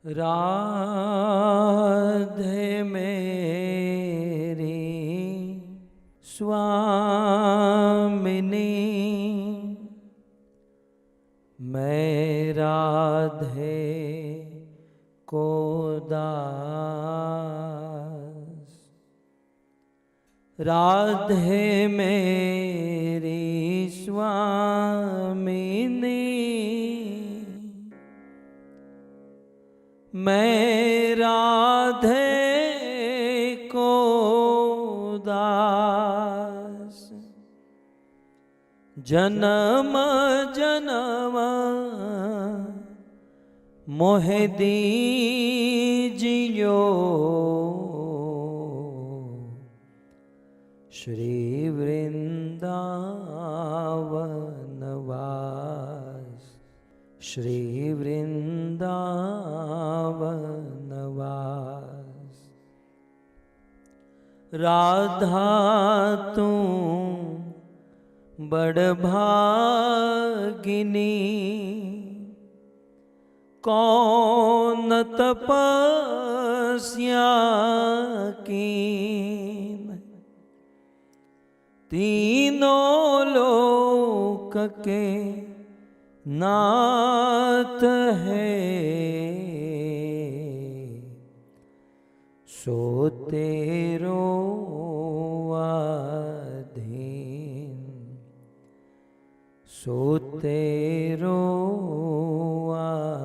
राधे मेरी स्वामिनी, मैं राधे को दास। राधे मेरी स्वामिनी, मैं राधे को दास। जन्म जन्म मोहे दीजियो, श्री वृंदावन वास, श्री वृंदावन वास। राधा तू बड़ भागिनी, कौन तपस्या कीन, तीनों लोक के नाथ है, सो तेरो अधीन, सो तेरो अधीन।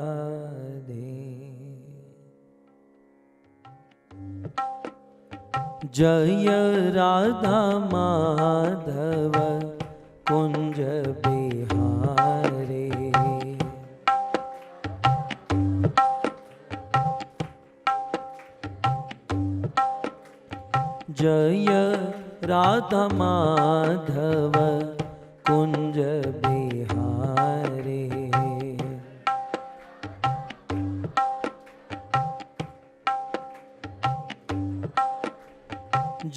जय राधा माधव कुंज बिहारी, जय राधा माधव कुंज बिहारी।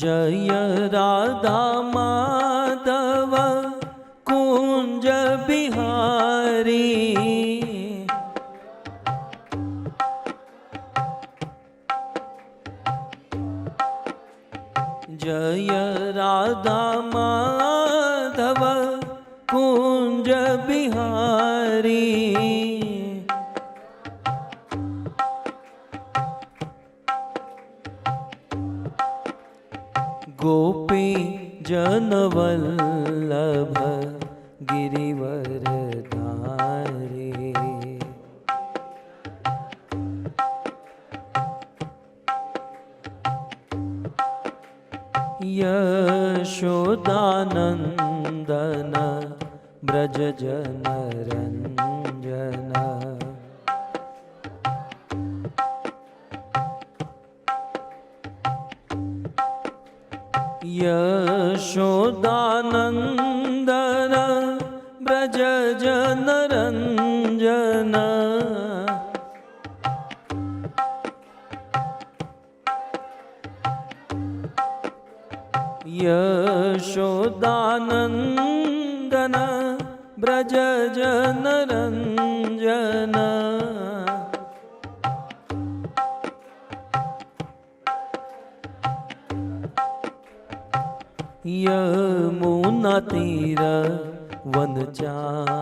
जय राधा माधव कुंज बिहारी, जय राधा माधव कुंज बिहारी। गोपी जन वल्लभ गिरिवर धारी, यशोदानंदन ब्रज जन रंजन, यशोदानंदन ब्रज जन रंजन, यशोदानंदन ब्रज जन रंजन। यमुना तीर वनचारी,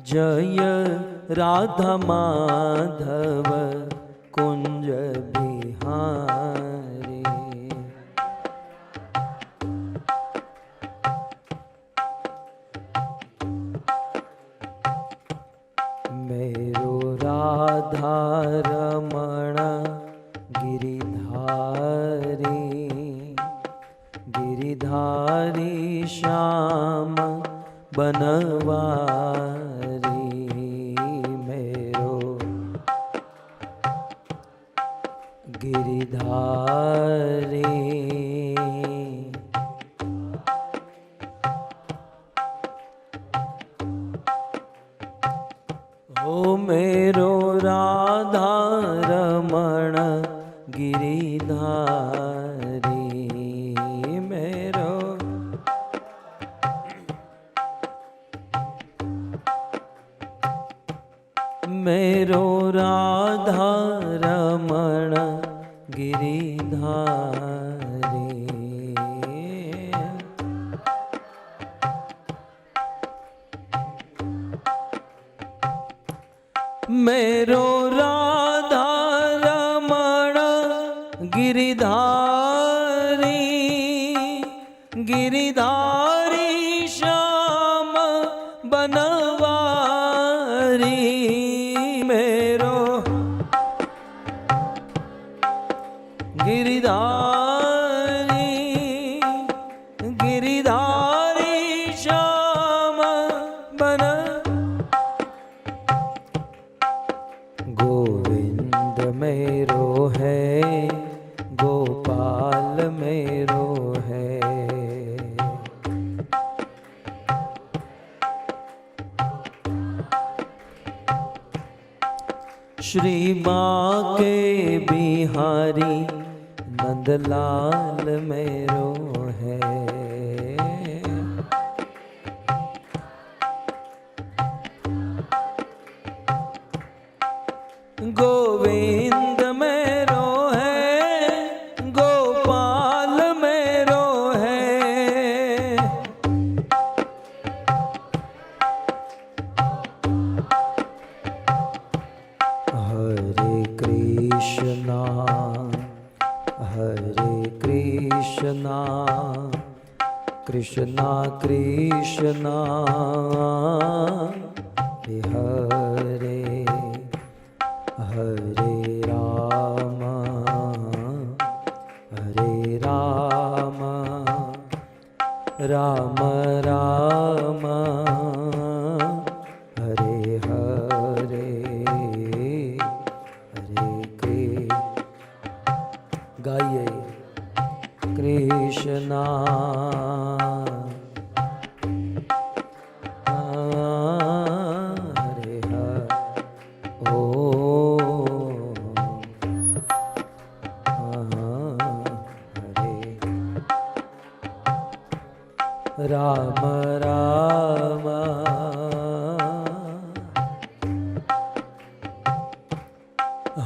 जय राधा माधव कुंज बिहारी। मेरो राधा रमण गिरिधारी, गिरिधारी श्याम बनवारी। मेरो गिरिधारी, हो मेरो राधा रमण गिरिधारी, मेरो राधा रमण गिरिधारी, गिरिधारी श्याम बनवारी। मेरो गिरिधारी, गिरिधारी श्याम बन। गोविंद मेरो है, गोपाल मेरो है। श्री बांके बिहारी नंदलाल मेरो है। गोविंद मेरो है, गोपाल मेरो है। हरे कृष्णा, हरे कृष्णा, कृष्णा कृष्णा हरे हरे राम, हरे राम, राम राम, हरे हरे, हरे गाइए कृष्णा। राम राम,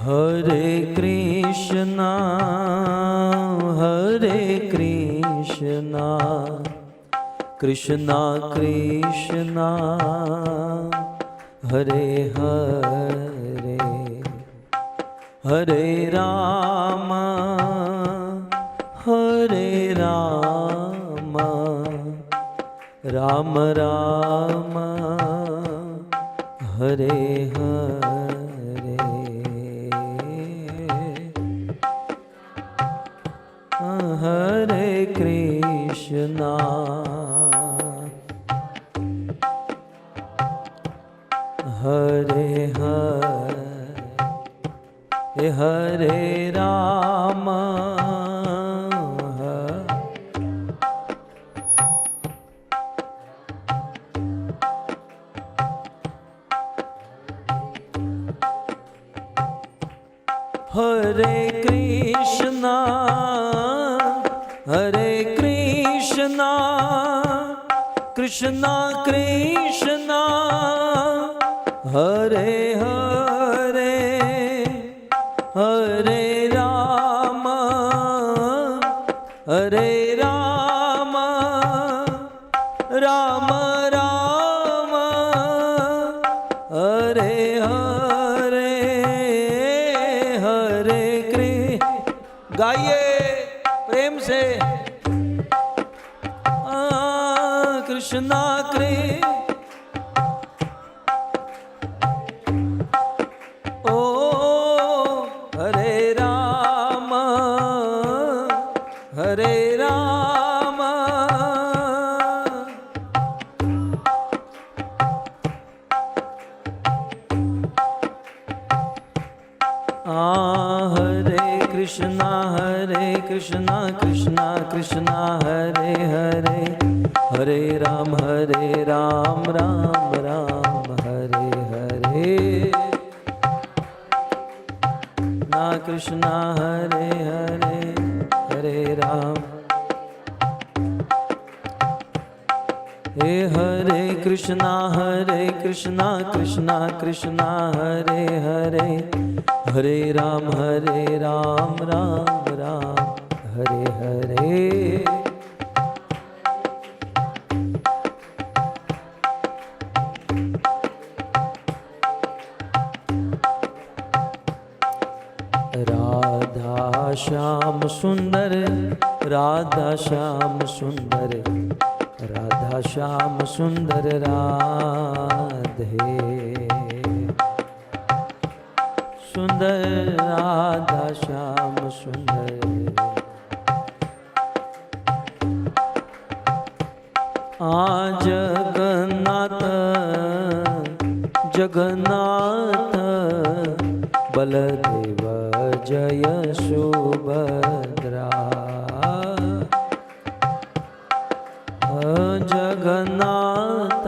हरे कृष्णा, हरे कृष्णा, कृष्णा कृष्णा हरे हरे, हरे राम, हरे राम, राम राम, हरे हरे, हरे कृष्णा, हरे हरे, हरे राम, हरे कृष्णा, हरे कृष्णा, कृष्णा कृष्णा हरे हरे, हरे राम, हरे राम, राम राम, हरे हरे, हरे कृष्ण। गाइए प्रेम से, कृष्णा कृष्ण, ओ हरे राम, हरे राम, हरे कृष्णा, हरे कृष्णा, कृष्णा कृष्णा हरे हरे, हरे राम, राम राम हरे हरे, ना कृष्णा हरे हरे, हरे राम, हे हरे कृष्णा, कृष्णा कृष्णा हरे हरे, हरे राम, राम राम हरे हरे, श्याम सुंदर, राधा श्याम सुंदर, राधा श्याम सुंदर राधे, सुंदर राधा श्याम सुंदर। जगन्नाथ जगन्नाथ बलदेव जय सुभद्रा, जगन्नाथ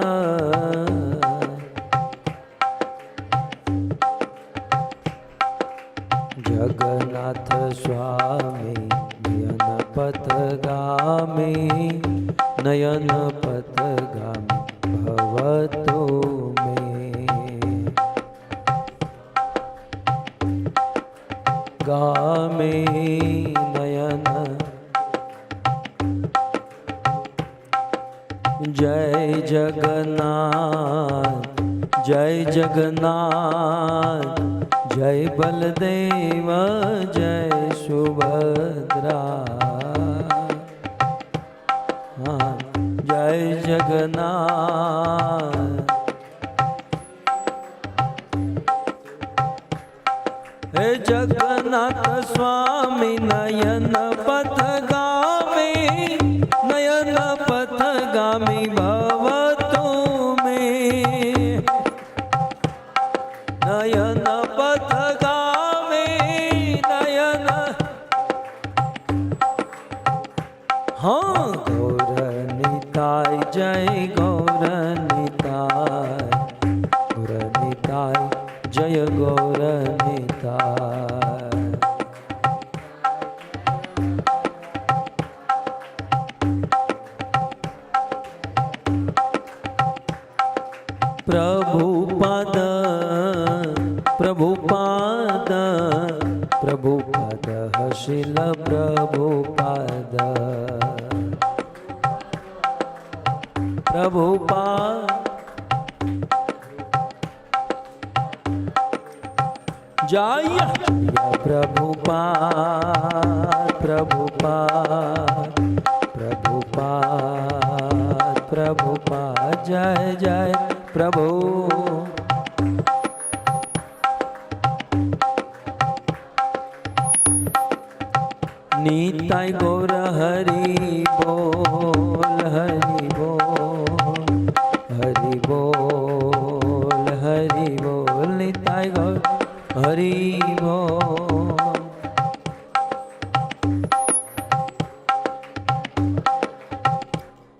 जगन्नाथ स्वामी नयन पथगामी, नयन पथगामी भवतो मे, गामी नयन। जय जगन्नाथ जय जगन्नाथ, जय बलदेव जय सुभद्रा, जय जगन्नाथ। हे जगन्नाथ स्वामी नयन पथगामी, नयन पथगामी भवतो मे, नयन पथगामी नयन। हाँ गौरनिताय जय गौरनिताय, गौरनिताय जय गौरनिताय। प्रभुपद प्रभुपद प्रभुपद शिल प्रभुपद, प्रभुपाद जय प्रभुपाद, प्रभुपाद प्रभुपाद प्रभुपाद जय जय प्रभु। निताय गौर हरि बोल, हरि बोल, हरि बोल, हरि बोल, निताय गौर हरि बोल।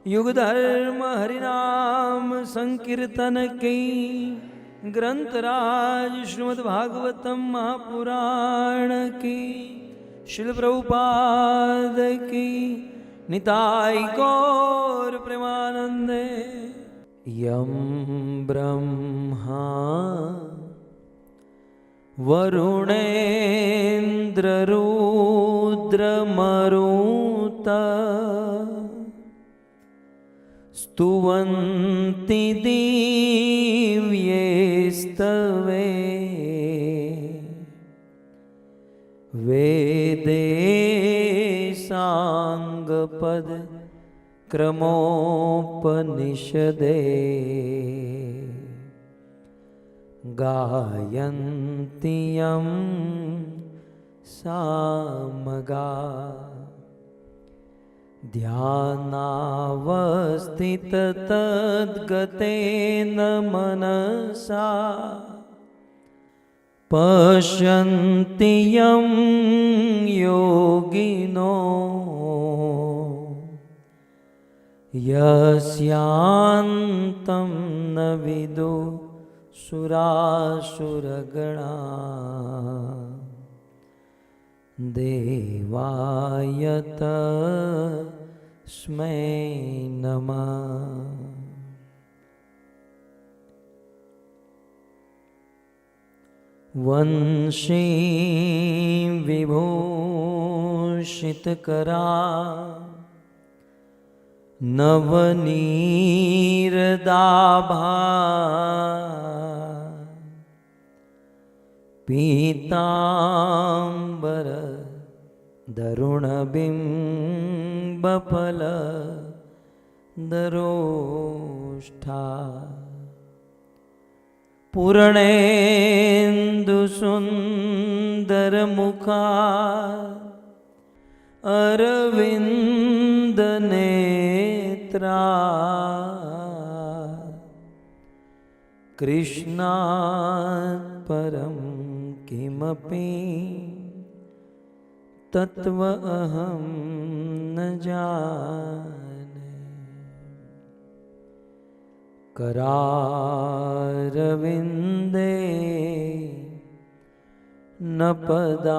युग धर्म हरिनाम संकीर्तन की, ग्रंथराज श्रीमद् भागवतम महापुराण की, शिल प्रभुपाद की, निताय गौर प्रेमानंदे। यम ब्रह्मा वरुणेन्द्र रुद्रमरुत स्तुवन्ति दिव्यैस्तवे, वेदे सांगपद क्रमोपनिषदे, गायन्ति यं सामगा, ध्यानावस्थिततद्गतेन मनसा, पश्यन्ति यं योगिनो, यस्यान्तं न विदुः सुरासुरगणा, देवाय तस्मै नमः। वंशी विभूषितकरा नवनीरदाभा, पीताम्बर दरुणबिम्बफल दरोष्ठा पूर्णेन्दुसुन्दरमुखा अरविन्दनेत्रा कृष्णात् परं किमपि तत्त्वमहं न जाने। करारविन्दे न पदारविन्दं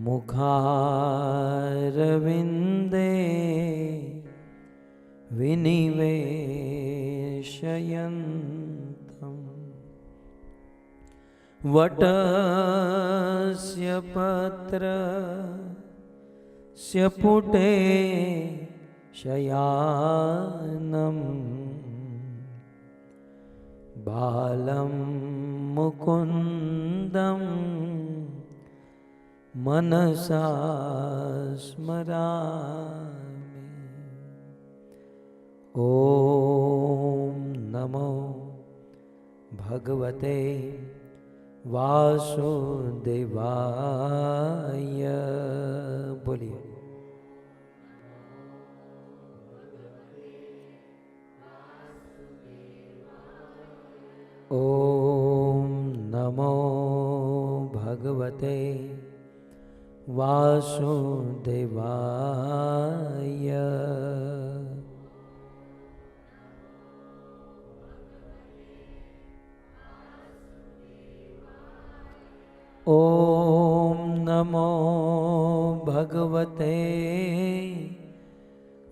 मुखारविन्दे विनिवेशयन्तम्। वटस्य पत्रस्य पुटे शयानं बालं मुकुन्दं मनसा स्मरामि। ॐ नमो भगवते वासुदेवाय। बोलिए। ॐ नमो भगवते वासुदेवाय। ॐ नमो भगवते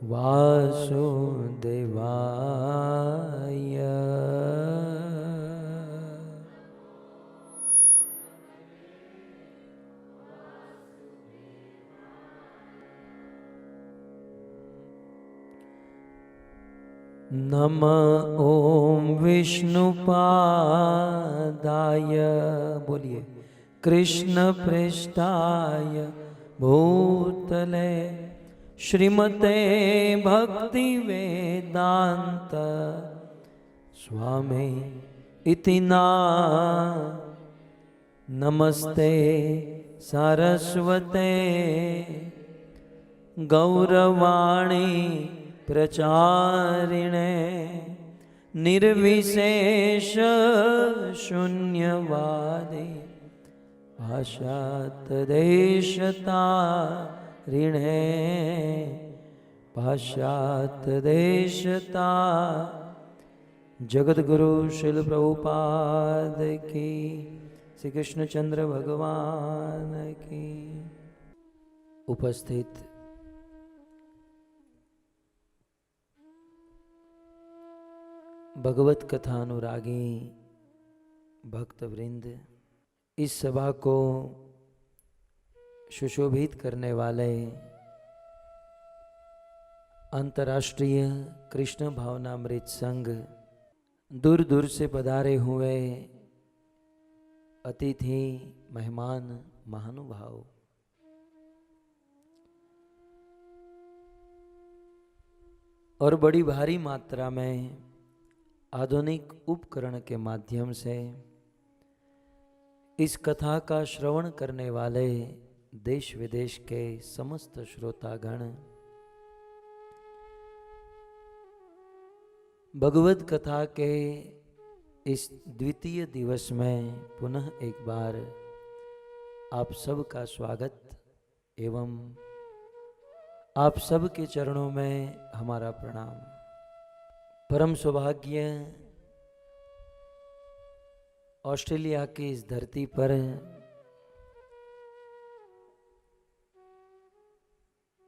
वासुदेवाय। नमः ॐ विष्णुपादाय। बोलिए। कृष्ण पृष्ठाय भूतले श्रीमते भक्ति वेदांत स्वामी इति नमस्ते सारस्वते गौरवाणी प्रचारिणे निर्विशेष शून्यवादी पाश्चात्यदेशतारिणे पाश्चात्यदेशता। जगद्गुरु श्रील प्रभुपाद की, श्री कृष्णचंद्र भगवान की। उपस्थित भगवत कथा अनुरागी भक्तवृंद, इस सभा को सुशोभित करने वाले अंतर्राष्ट्रीय कृष्ण भावनामृत संघ, दूर दूर से पधारे हुए अतिथि मेहमान महानुभाव, और बड़ी भारी मात्रा में आधुनिक उपकरण के माध्यम से इस कथा का श्रवण करने वाले देश विदेश के समस्त श्रोतागण, भगवत कथा के इस द्वितीय दिवस में पुनः एक बार आप सब का स्वागत एवं आप सब के चरणों में हमारा प्रणाम। परम सौभाग्य ऑस्ट्रेलिया की इस धरती पर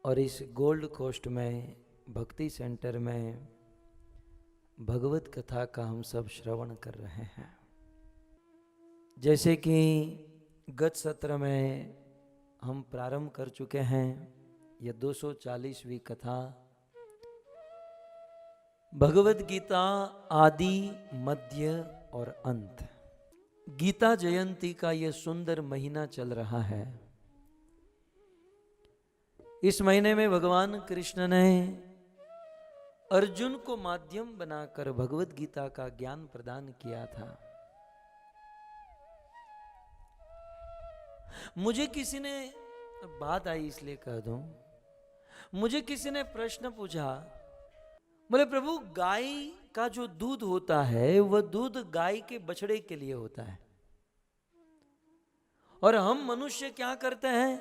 और इस गोल्ड कोस्ट में भक्ति सेंटर में भगवत कथा का हम सब श्रवण कर रहे हैं। जैसे कि गत सत्र में हम प्रारंभ कर चुके हैं, यह 240वीं कथा भगवत गीता आदि मध्य और अंत। गीता जयंती का यह सुंदर महीना चल रहा है। इस महीने में भगवान कृष्ण ने अर्जुन को माध्यम बनाकर भगवत गीता का ज्ञान प्रदान किया था। मुझे किसी ने, बात आई इसलिए कह दूं, मुझे किसी ने प्रश्न पूछा, बोले प्रभु गाय का जो दूध होता है वह दूध गाय के बछड़े के लिए होता है, और हम मनुष्य क्या करते हैं,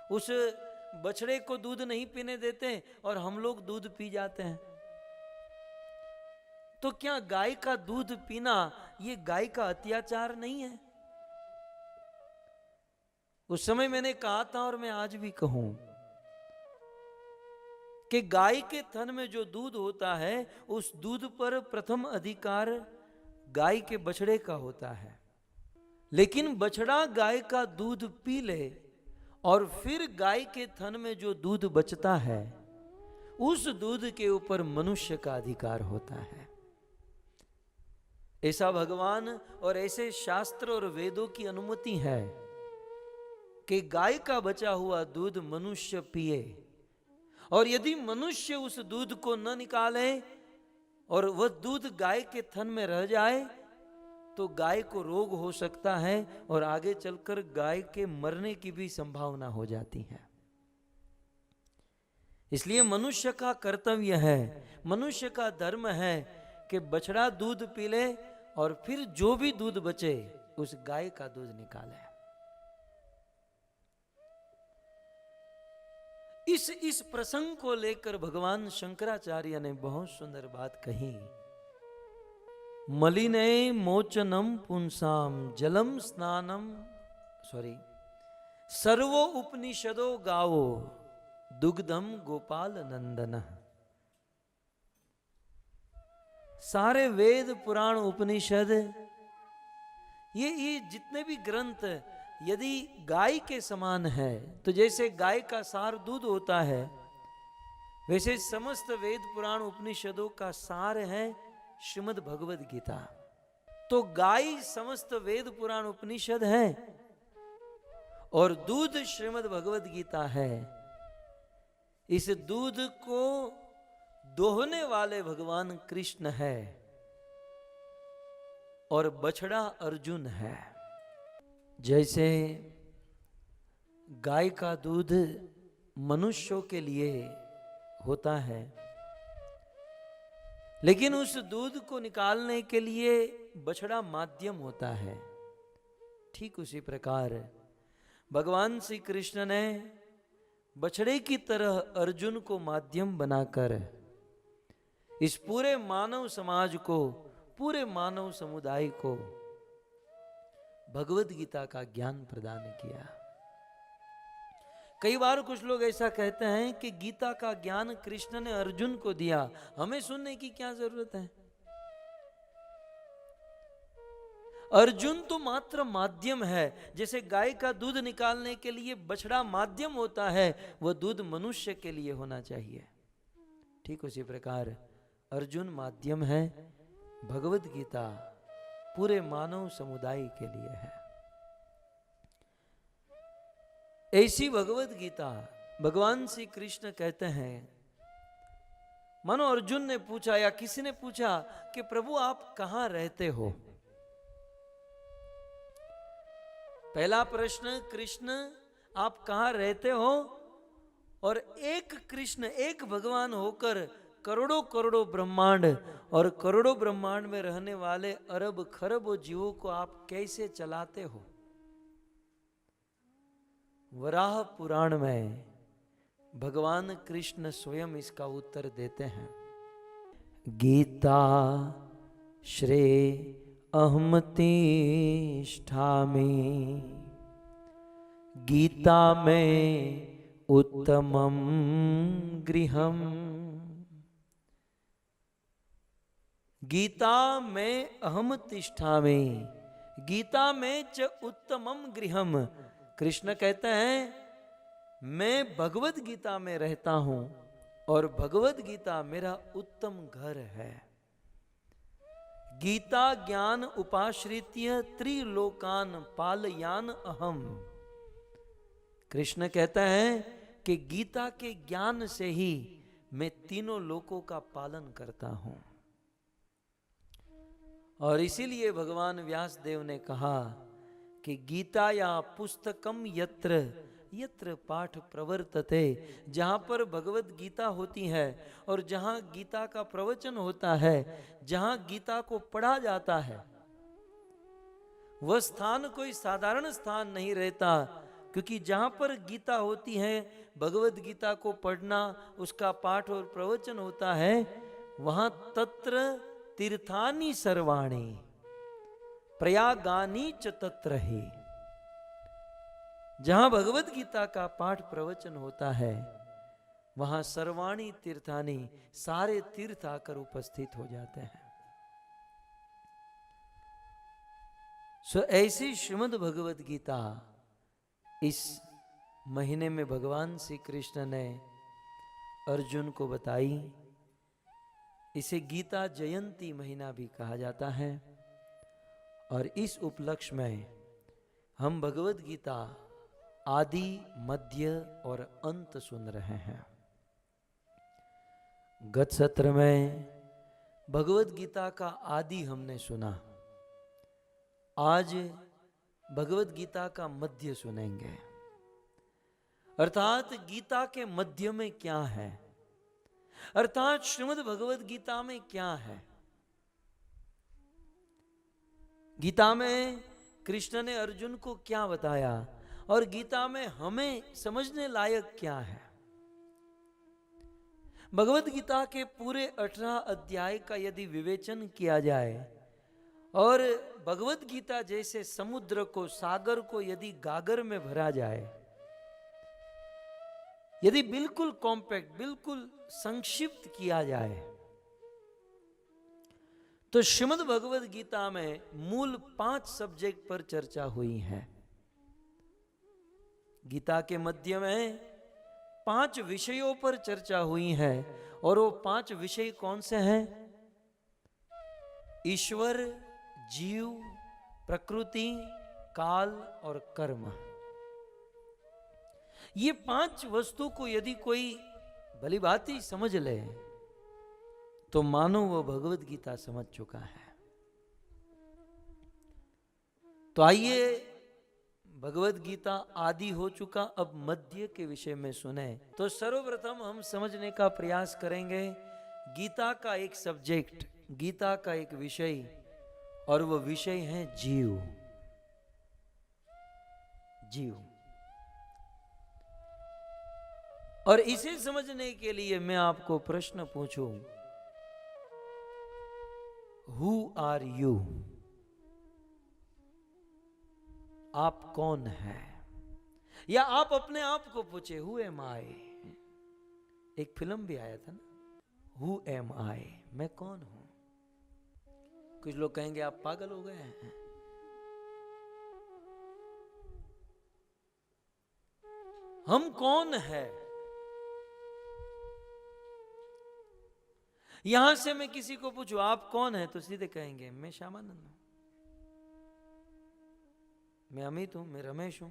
उस बछड़े को दूध नहीं पीने देते और हम लोग दूध पी जाते हैं। तो क्या गाय का दूध पीना ये गाय का अत्याचार नहीं है? उस समय मैंने कहा था और मैं आज भी कहूं कि गाय के थन में जो दूध होता है उस दूध पर प्रथम अधिकार गाय के बछड़े का होता है, लेकिन बछड़ा गाय का दूध पी ले और फिर गाय के थन में जो दूध बचता है उस दूध के ऊपर मनुष्य का अधिकार होता है। ऐसा भगवान और ऐसे शास्त्र और वेदों की अनुमति है कि गाय का बचा हुआ दूध मनुष्य पिए, और यदि मनुष्य उस दूध को न निकाले और वह दूध गाय के थन में रह जाए तो गाय को रोग हो सकता है और आगे चलकर गाय के मरने की भी संभावना हो जाती है। इसलिए मनुष्य का कर्तव्य है, मनुष्य का धर्म है कि बछड़ा दूध पी ले और फिर जो भी दूध बचे उस गाय का दूध निकाले। इस प्रसंग को लेकर भगवान शंकराचार्य ने बहुत सुंदर बात कही। मलिने मोचनम पुंसाम जलम स्नानम सर्वो उपनिषदो गावो दुग्धम गोपाल नंदन। सारे वेद पुराण उपनिषद ये जितने भी ग्रंथ यदि गाय के समान है, तो जैसे गाय का सार दूध होता है वैसे समस्त वेद पुराण उपनिषदों का सार है श्रीमद् भगवद गीता। तो गाय समस्त वेद पुराण उपनिषद है और दूध श्रीमद् भगवद गीता है। इस दूध को दोहने वाले भगवान कृष्ण है और बछड़ा अर्जुन है। जैसे गाय का दूध मनुष्यों के लिए होता है, लेकिन उस दूध को निकालने के लिए बछड़ा माध्यम होता है, ठीक उसी प्रकार भगवान श्री कृष्ण ने बछड़े की तरह अर्जुन को माध्यम बनाकर इस पूरे मानव समाज को, पूरे मानव समुदाय को भगवद गीता का ज्ञान प्रदान किया। कई बार कुछ लोग ऐसा कहते हैं कि गीता का ज्ञान कृष्ण ने अर्जुन को दिया, हमें सुनने की क्या जरूरत है? अर्जुन तो मात्र माध्यम है। जैसे गाय का दूध निकालने के लिए बछड़ा माध्यम होता है, वह दूध मनुष्य के लिए होना चाहिए। ठीक उसी प्रकार अर्जुन माध्यम है, भगवद गीता पूरे मानव समुदाय के लिए है। ऐसी भगवद गीता भगवान श्री कृष्ण कहते हैं, मानो अर्जुन ने पूछा या किसी ने पूछा कि प्रभु आप कहां रहते हो? पहला प्रश्न, कृष्ण आप कहां रहते हो? और एक कृष्ण, एक भगवान होकर करोड़ों करोड़ों ब्रह्मांड और करोड़ों ब्रह्मांड में रहने वाले अरब खरबों जीवों को आप कैसे चलाते हो? वराह पुराण में भगवान कृष्ण स्वयं इसका उत्तर देते हैं। गीता श्रे अहम तिष्ठामि, गीता में उत्तमम गृहम। गीता में अहम तिष्ठामि, गीता में च उत्तमम गृहम। कृष्ण कहते हैं मैं भगवद गीता में रहता हूं और भगवद गीता मेरा उत्तम घर है। गीता ज्ञान उपाश्रित्य त्रिलोकान पालयान अहम। कृष्ण कहता है कि गीता के ज्ञान से ही मैं तीनों लोकों का पालन करता हूं। और इसीलिए भगवान व्यास देव ने कहा कि गीता या पुस्तकम यत्र यत्र पाठ प्रवर्तते, जहां पर भगवत गीता होती है और जहां गीता का प्रवचन होता है, जहां गीता को पढ़ा जाता है, वह स्थान कोई साधारण स्थान नहीं रहता। क्योंकि जहां पर गीता होती है, भगवत गीता को पढ़ना, उसका पाठ और प्रवचन होता है, वहां तत्र तीर्थानि सर्वाणि प्रयागानि च तत्र ही। जहां भगवत गीता का पाठ प्रवचन होता है, वहां सर्वाणी तीर्थानी, सारे तीर्थ आकर उपस्थित हो जाते हैं। सो ऐसी श्रीमद् भगवत गीता इस महीने में भगवान श्री कृष्ण ने अर्जुन को बताई। इसे गीता जयंती महीना भी कहा जाता है। और इस उपलक्ष्य में हम भगवत गीता आदि, मध्य और अंत सुन रहे हैं। गत सत्र में भगवत गीता का आदि हमने सुना। आज भगवत गीता का मध्य सुनेंगे। अर्थात गीता के मध्य में क्या है, अर्थात श्रीमद् भगवत गीता में क्या है। गीता में कृष्ण ने अर्जुन को क्या बताया और गीता में हमें समझने लायक क्या है। भगवत गीता के पूरे 18 अध्याय का यदि विवेचन किया जाए और भगवत गीता जैसे समुद्र को, सागर को यदि गागर में भरा जाए, यदि बिल्कुल कॉम्पैक्ट, बिल्कुल संक्षिप्त किया जाए, तो श्रीमद् भगवत गीता में मूल 5 सब्जेक्ट पर चर्चा हुई है। गीता के मध्य में 5 विषयों पर चर्चा हुई है। और वो 5 विषय कौन से हैं? ईश्वर, जीव, प्रकृति, काल और कर्म। ये 5 वस्तु को यदि कोई भली भांति समझ ले तो मानो वो भगवत गीता समझ चुका है। तो आइए, भगवत गीता आदि हो चुका, अब मध्य के विषय में सुने। तो सर्वप्रथम हम समझने का प्रयास करेंगे गीता का एक सब्जेक्ट, गीता का एक विषय, और वो विषय है जीव। जीव। और इसे समझने के लिए मैं आपको प्रश्न पूछूं, हु आर यू? आप कौन है? या आप अपने आप को पूछे, हु एम आई? एक फिल्म भी आया था ना, हु एम आई, मैं कौन हूं? कुछ लोग कहेंगे आप पागल हो गए हैं। हम कौन है? यहां से मैं किसी को पूछूं आप कौन है, तो सीधे कहेंगे मैं श्यामानंद हूं, मैं अमित हूं, मैं रमेश हूं।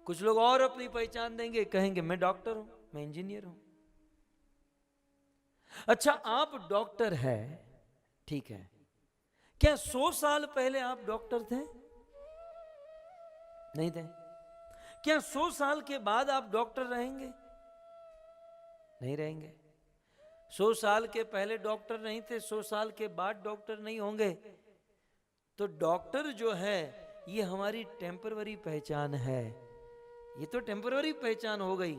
कुछ लोग और अपनी पहचान देंगे, कहेंगे मैं डॉक्टर हूं, मैं इंजीनियर हूं। अच्छा, आप डॉक्टर है, ठीक है, क्या 100 साल पहले आप डॉक्टर थे? नहीं थे। क्या 100 साल के बाद आप डॉक्टर रहेंगे? नहीं रहेंगे। 100 साल के पहले डॉक्टर नहीं थे, 100 साल के बाद डॉक्टर नहीं होंगे। तो डॉक्टर जो है ये हमारी टेम्परवरी पहचान है। ये तो टेम्परवरी पहचान हो गई,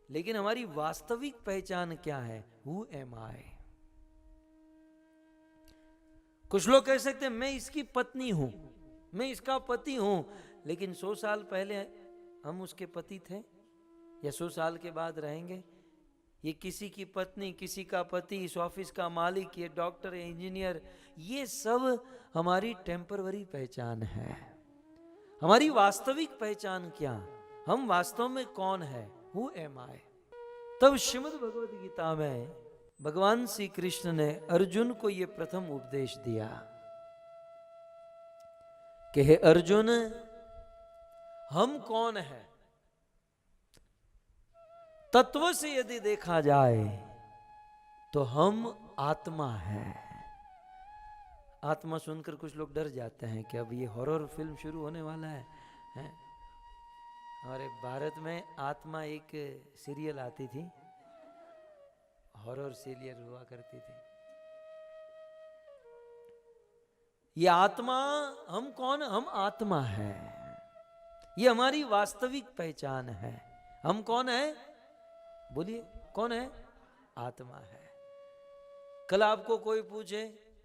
लेकिन हमारी वास्तविक पहचान क्या है? हु एम आई? कुछ लोग कह सकते हैं मैं इसकी पत्नी हूं, मैं इसका पति हूं, लेकिन 100 साल पहले हम उसके पति थे या 100 साल के बाद रहेंगे? ये किसी की पत्नी, किसी का पति, इस ऑफिस का मालिक, ये डॉक्टर, ये इंजीनियर, ये सब हमारी टेम्परवरी पहचान है। हमारी वास्तविक पहचान क्या? हम वास्तव में कौन है? हु एम आई? तब श्रीमद् भगवद गीता में भगवान श्री कृष्ण ने अर्जुन को यह प्रथम उपदेश दिया कि हे अर्जुन, हम कौन है? तत्व से यदि देखा जाए तो हम आत्मा है। आत्मा सुनकर कुछ लोग डर जाते हैं कि अब ये हॉरर फिल्म शुरू होने वाला है? हमारे भारत में आत्मा एक सीरियल आती थी, हॉरर सीरियल हुआ करती थी। ये आत्मा, हम कौन? हम आत्मा है। ये हमारी वास्तविक पहचान है। हम कौन है? बोलिए, कौन है? आत्मा है। कल आपको कोई पूछे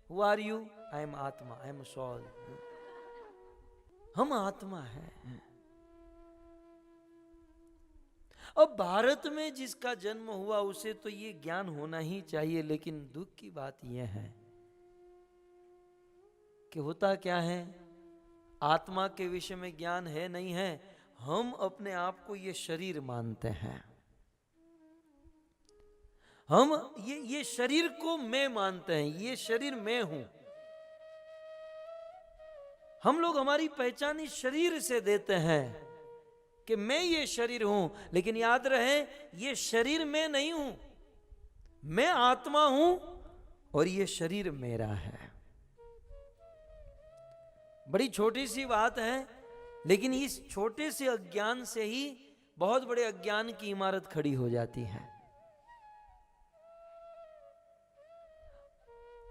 who are you? I am atma, I M soul. हम आत्मा है। अब भारत में जिसका जन्म हुआ उसे तो ये ज्ञान होना ही चाहिए, लेकिन दुख की बात यह है कि होता क्या है, आत्मा के विषय में ज्ञान है नहीं है। हम अपने आप को ये शरीर मानते हैं। हम ये शरीर को मैं मानते हैं, ये शरीर मैं हूं। हम लोग हमारी पहचान इस शरीर से देते हैं कि मैं ये शरीर हूं, लेकिन याद रहे ये शरीर मैं नहीं हूं, मैं आत्मा हूं और ये शरीर मेरा है। बड़ी छोटी सी बात है, लेकिन इस छोटे से अज्ञान से ही बहुत बड़े अज्ञान की इमारत खड़ी हो जाती है।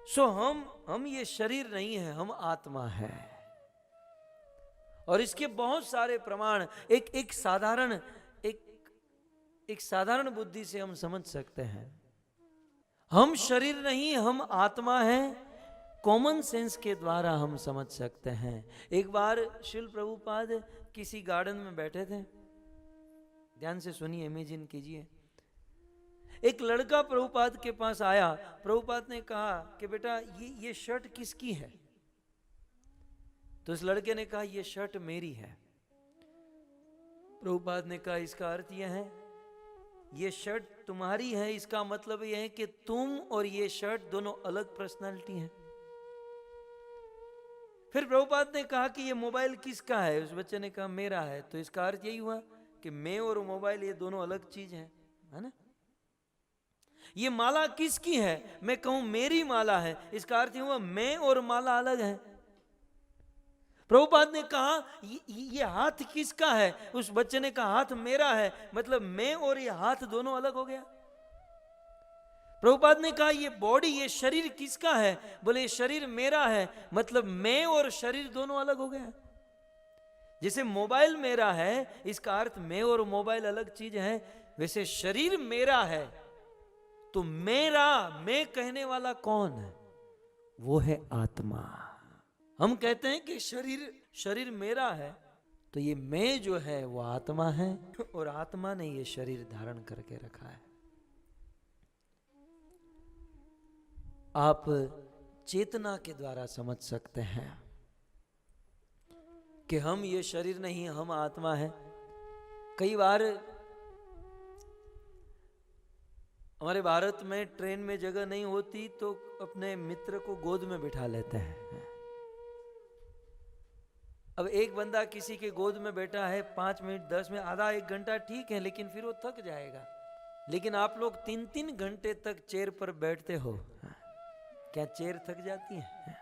सो हम ये शरीर नहीं है, हम आत्मा है। और इसके बहुत सारे प्रमाण एक साधारण बुद्धि से हम समझ सकते हैं। हम शरीर नहीं, हम आत्मा हैं, कॉमन सेंस के द्वारा हम समझ सकते हैं। एक बार शिल प्रभुपाद किसी गार्डन में बैठे थे, ध्यान से सुनिए, इमेजिन कीजिए। एक लड़का प्रभुपाद के पास आया। प्रभुपाद ने कहा कि बेटा ये शर्ट किसकी है? तो उस लड़के ने कहा ये शर्ट मेरी है। प्रभुपाद ने कहा इसका अर्थ यह है ये शर्ट तुम्हारी है, इसका मतलब यह है कि तुम और ये शर्ट दोनों अलग पर्सनालिटी हैं। फिर प्रभुपाद ने कहा कि ये मोबाइल किसका है? उस बच्चे ने कहा मेरा है। तो इसका अर्थ यही हुआ कि मैं और मोबाइल ये दोनों अलग चीज है ना? ये माला किसकी है? मैं कहूं मेरी माला है, इसका अर्थ हुआ मैं और माला अलग है। प्रभुपाद ने कहा ये हाथ किसका है? उस बच्चे ने कहा हाथ मेरा है, मतलब मैं और ये हाथ दोनों अलग हो गया। प्रभुपाद ने कहा ये बॉडी, ये शरीर किसका है? बोले ये शरीर मेरा है, मतलब मैं और शरीर दोनों अलग हो गया। जैसे मोबाइल मेरा है, इसका अर्थ मैं और मोबाइल अलग चीज है, वैसे शरीर मेरा है तो मेरा, मैं कहने वाला कौन है? वो है आत्मा। हम कहते हैं कि शरीर मेरा है, तो ये मैं जो है वो आत्मा है, और आत्मा ने ये शरीर धारण करके रखा है। आप चेतना के द्वारा समझ सकते हैं कि हम ये शरीर नहीं, हम आत्मा है। कई बार हमारे भारत में ट्रेन में जगह नहीं होती तो अपने मित्र को गोद में बिठा लेते हैं। अब एक बंदा किसी के गोद में बैठा है 5 मिनट 10 मिनट आधा 1 घंटा ठीक है, लेकिन फिर वो थक जाएगा। लेकिन आप लोग 3-3 घंटे तक चेयर पर बैठते हो, क्या चेयर थक जाती है?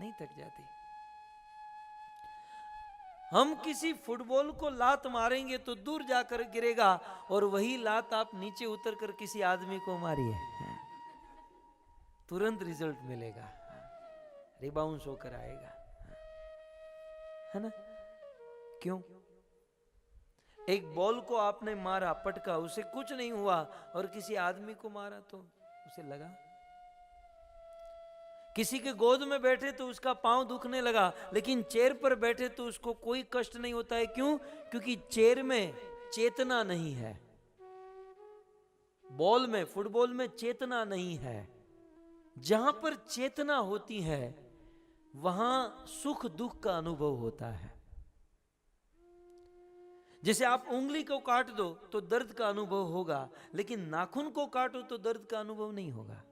नहीं थक जाती। हम किसी फुटबॉल को लात मारेंगे तो दूर जाकर गिरेगा, और वही लात आप नीचे उतरकर किसी आदमी को मारिए, तुरंत रिजल्ट मिलेगा, रिबाउंस होकर आएगा, है ना? क्यों? एक बॉल को आपने मारा, पटका, उसे कुछ नहीं हुआ, और किसी आदमी को मारा तो उसे लगा। किसी के गोद में बैठे तो उसका पांव दुखने लगा, लेकिन चेयर पर बैठे तो उसको कोई कष्ट नहीं होता है। क्यों? क्योंकि चेयर में चेतना नहीं है, बॉल में, फुटबॉल में चेतना नहीं है। जहां पर चेतना होती है वहां सुख दुख का अनुभव होता है। जैसे आप उंगली को काट दो तो दर्द का अनुभव होगा, लेकिन नाखून को काटो तो दर्द का अनुभव नहीं होगा।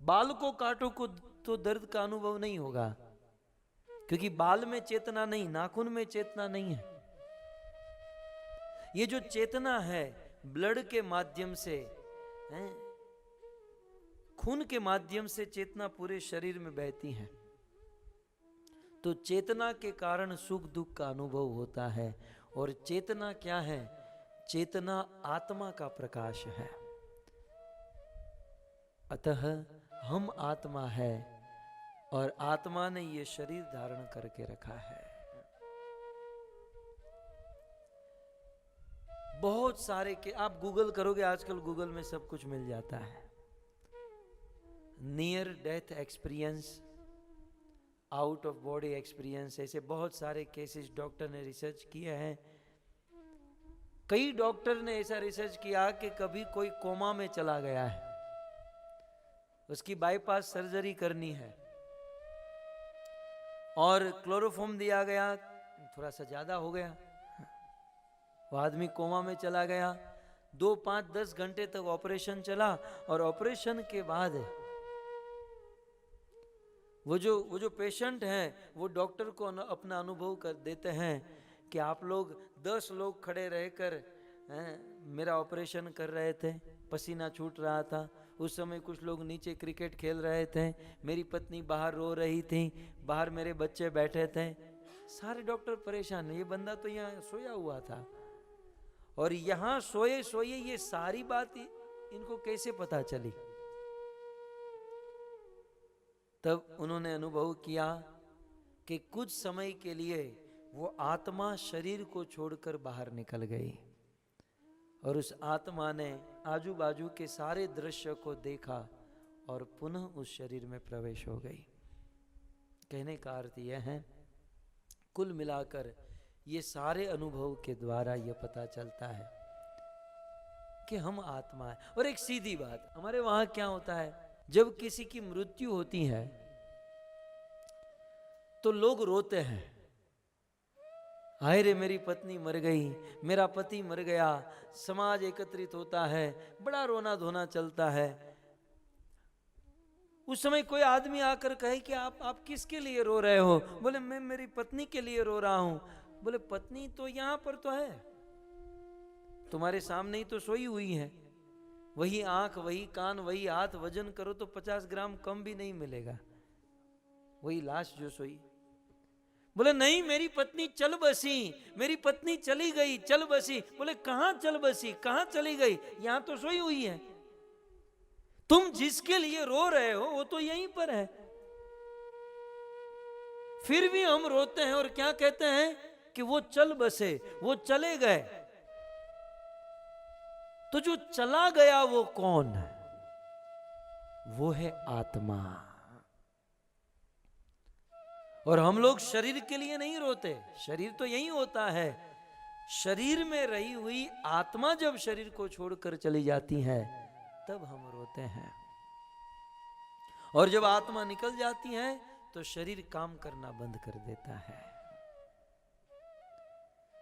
बाल को काटो को तो दर्द का अनुभव नहीं होगा, क्योंकि बाल में चेतना नहीं, नाखून में चेतना नहीं है। ये जो चेतना है ब्लड के माध्यम से है, खून के माध्यम से चेतना पूरे शरीर में बहती है। तो चेतना के कारण सुख दुख का अनुभव होता है। और चेतना क्या है? चेतना आत्मा का प्रकाश है। अतः हम आत्मा है और आत्मा ने ये शरीर धारण करके रखा है। बहुत सारे के आप गूगल करोगे, आजकल गूगल में सब कुछ मिल जाता है। Near death experience, out of body experience, ऐसे बहुत सारे केसेस डॉक्टर ने रिसर्च किए हैं। कई डॉक्टर ने ऐसा रिसर्च किया कि कभी कोई कोमा में चला गया है, उसकी बाईपास सर्जरी करनी है और क्लोरोफॉर्म दिया गया, थोड़ा सा ज्यादा हो गया, वो आदमी कोमा में चला गया। 2, 5, 10 घंटे तक ऑपरेशन चला और ऑपरेशन के बाद वो जो पेशेंट हैं वो डॉक्टर को अपना अनुभव कर देते हैं कि आप लोग 10 लोग खड़े रहकर मेरा ऑपरेशन कर रहे थे, पसीना छूट रहा था, उस समय कुछ लोग नीचे क्रिकेट खेल रहे थे, मेरी पत्नी बाहर रो रही थी, बाहर मेरे बच्चे बैठे थे, सारे डॉक्टर परेशान। ये बंदा तो यहाँ सोया हुआ था और यहाँ सोए सोए ये सारी बात इनको कैसे पता चली? तब उन्होंने अनुभव किया कि कुछ समय के लिए वो आत्मा शरीर को छोड़कर बाहर निकल गई और उस आत्मा ने आजू बाजू के सारे दृश्य को देखा और पुनः उस शरीर में प्रवेश हो गई। कहने का अर्थ यह है, कुल मिलाकर ये सारे अनुभव के द्वारा ये पता चलता है कि हम आत्मा है। और एक सीधी बात, हमारे वहां क्या होता है, जब किसी की मृत्यु होती है तो लोग रोते हैं, हाय रे मेरी पत्नी मर गई, मेरा पति मर गया, समाज एकत्रित होता है, बड़ा रोना धोना चलता है। उस समय कोई आदमी आकर कहे कि आप किसके लिए रो रहे हो? बोले मैं मेरी पत्नी के लिए रो रहा हूं। बोले पत्नी तो यहां पर तो है, तुम्हारे सामने ही तो सोई हुई है, वही आंख, वही कान, वही हाथ, वजन करो तो 50 ग्राम कम भी नहीं मिलेगा, वही लाश जो सोई। बोले नहीं मेरी पत्नी चल बसी, मेरी पत्नी चली गई, चल बसी। बोले कहां चल बसी, कहां चली गई? यहां तो सोई हुई है, तुम जिसके लिए रो रहे हो वो तो यहीं पर है। फिर भी हम रोते हैं और क्या कहते हैं कि वो चल बसे, वो चले गए। तो जो चला गया वो कौन है? वो है आत्मा। और हम लोग शरीर के लिए नहीं रोते, शरीर तो यही होता है। शरीर में रही हुई आत्मा जब शरीर को छोड़कर चली जाती है तब हम रोते हैं, और जब आत्मा निकल जाती है तो शरीर काम करना बंद कर देता है।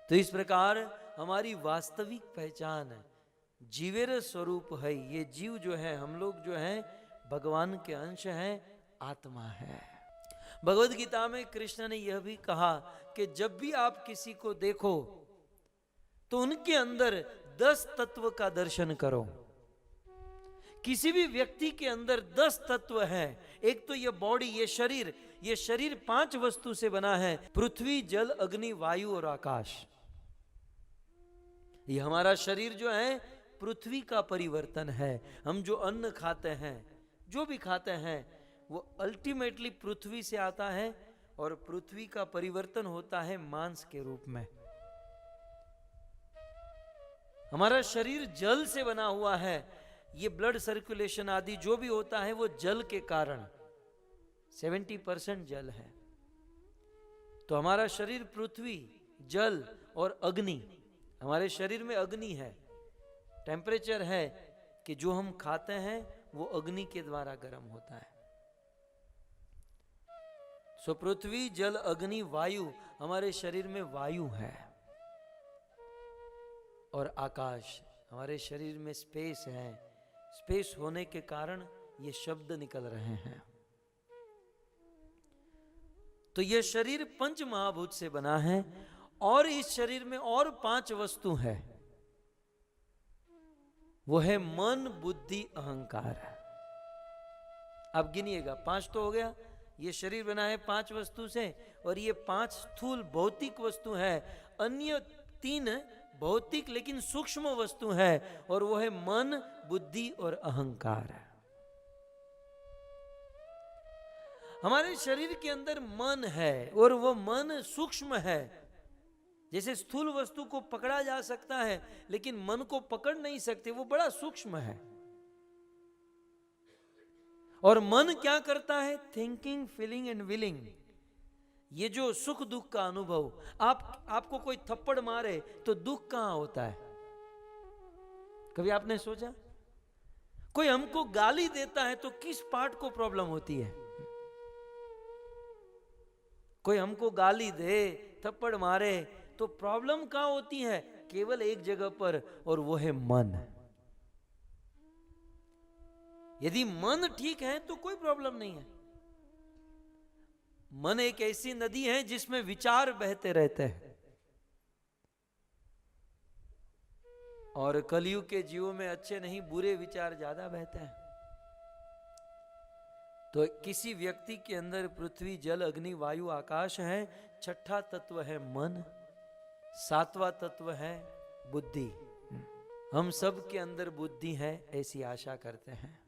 तो इस प्रकार हमारी वास्तविक पहचान जीवेर स्वरूप है। ये जीव जो है, हम लोग जो है भगवान के अंश हैं, आत्मा है। भगवद गीता में कृष्ण ने यह भी कहा कि जब भी आप किसी को देखो तो उनके अंदर 10 तत्व का दर्शन करो। किसी भी व्यक्ति के अंदर 10 तत्व हैं। एक तो ये बॉडी, ये शरीर 5 वस्तु से बना है, पृथ्वी, जल, अग्नि, वायु और आकाश। ये हमारा शरीर जो है पृथ्वी का परिवर्तन है। हम जो अन्न खाते हैं, जो भी खाते हैं, वो अल्टीमेटली पृथ्वी से आता है और पृथ्वी का परिवर्तन होता है मांस के रूप में। हमारा शरीर जल से बना हुआ है। ये ब्लड सर्कुलेशन आदि जो भी होता है वो जल के कारण, 70% जल है। तो हमारा शरीर पृथ्वी, जल और अग्नि, हमारे शरीर में अग्नि है, टेम्परेचर है कि जो हम खाते हैं वो अग्नि के द्वारा गर्म होता है। सो पृथ्वी, जल, अग्नि, वायु, हमारे शरीर में वायु है। और आकाश। हमारे शरीर में स्पेस है, स्पेस होने के कारण ये शब्द निकल रहे हैं। तो यह शरीर पंच महाभूत से बना है और इस शरीर में और 5 वस्तु है। वो है मन, बुद्धि, अहंकार। अब गिनिएगा, 5 तो हो गया। ये शरीर बना है 5 वस्तु से और ये 5 स्थूल भौतिक वस्तु है। अन्य 3 भौतिक लेकिन सूक्ष्म वस्तु है और वो है मन, बुद्धि और अहंकार। हमारे शरीर के अंदर मन है और वो मन सूक्ष्म है। जैसे स्थूल वस्तु को पकड़ा जा सकता है लेकिन मन को पकड़ नहीं सकते, वो बड़ा सूक्ष्म है। और मन क्या करता है? Thinking, feeling and willing. ये जो सुख दुख का अनुभव, आपको कोई थप्पड़ मारे तो दुख कहां होता है? कभी आपने सोचा? कोई हमको गाली देता है तो किस पार्ट को प्रॉब्लम होती है? कोई हमको गाली दे, थप्पड़ मारे तो प्रॉब्लम कहां होती है? केवल एक जगह पर, और वो है मन। यदि मन ठीक है तो कोई प्रॉब्लम नहीं है। मन एक ऐसी नदी है जिसमें विचार बहते रहते हैं। और कलयुग के जीवों में अच्छे नहीं, बुरे विचार ज्यादा बहते हैं। तो किसी व्यक्ति के अंदर पृथ्वी, जल, अग्नि, वायु, आकाश है। 6ठा तत्व है मन। 7वां तत्व है बुद्धि। हम सब के अंदर बुद्धि है, ऐसी आशा करते हैं।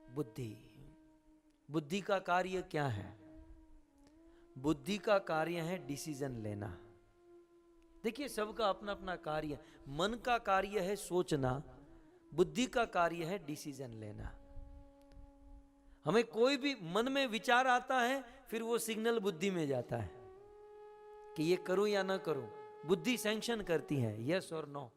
बुद्धि का कार्य क्या है? बुद्धि का कार्य है डिसीजन लेना। देखिए, सबका अपना अपना कार्य। मन का कार्य है सोचना, बुद्धि का कार्य है डिसीजन लेना। हमें कोई भी मन में विचार आता है, फिर वो सिग्नल बुद्धि में जाता है कि ये करूं या ना करूं। बुद्धि सैंक्शन करती है, यस और नो।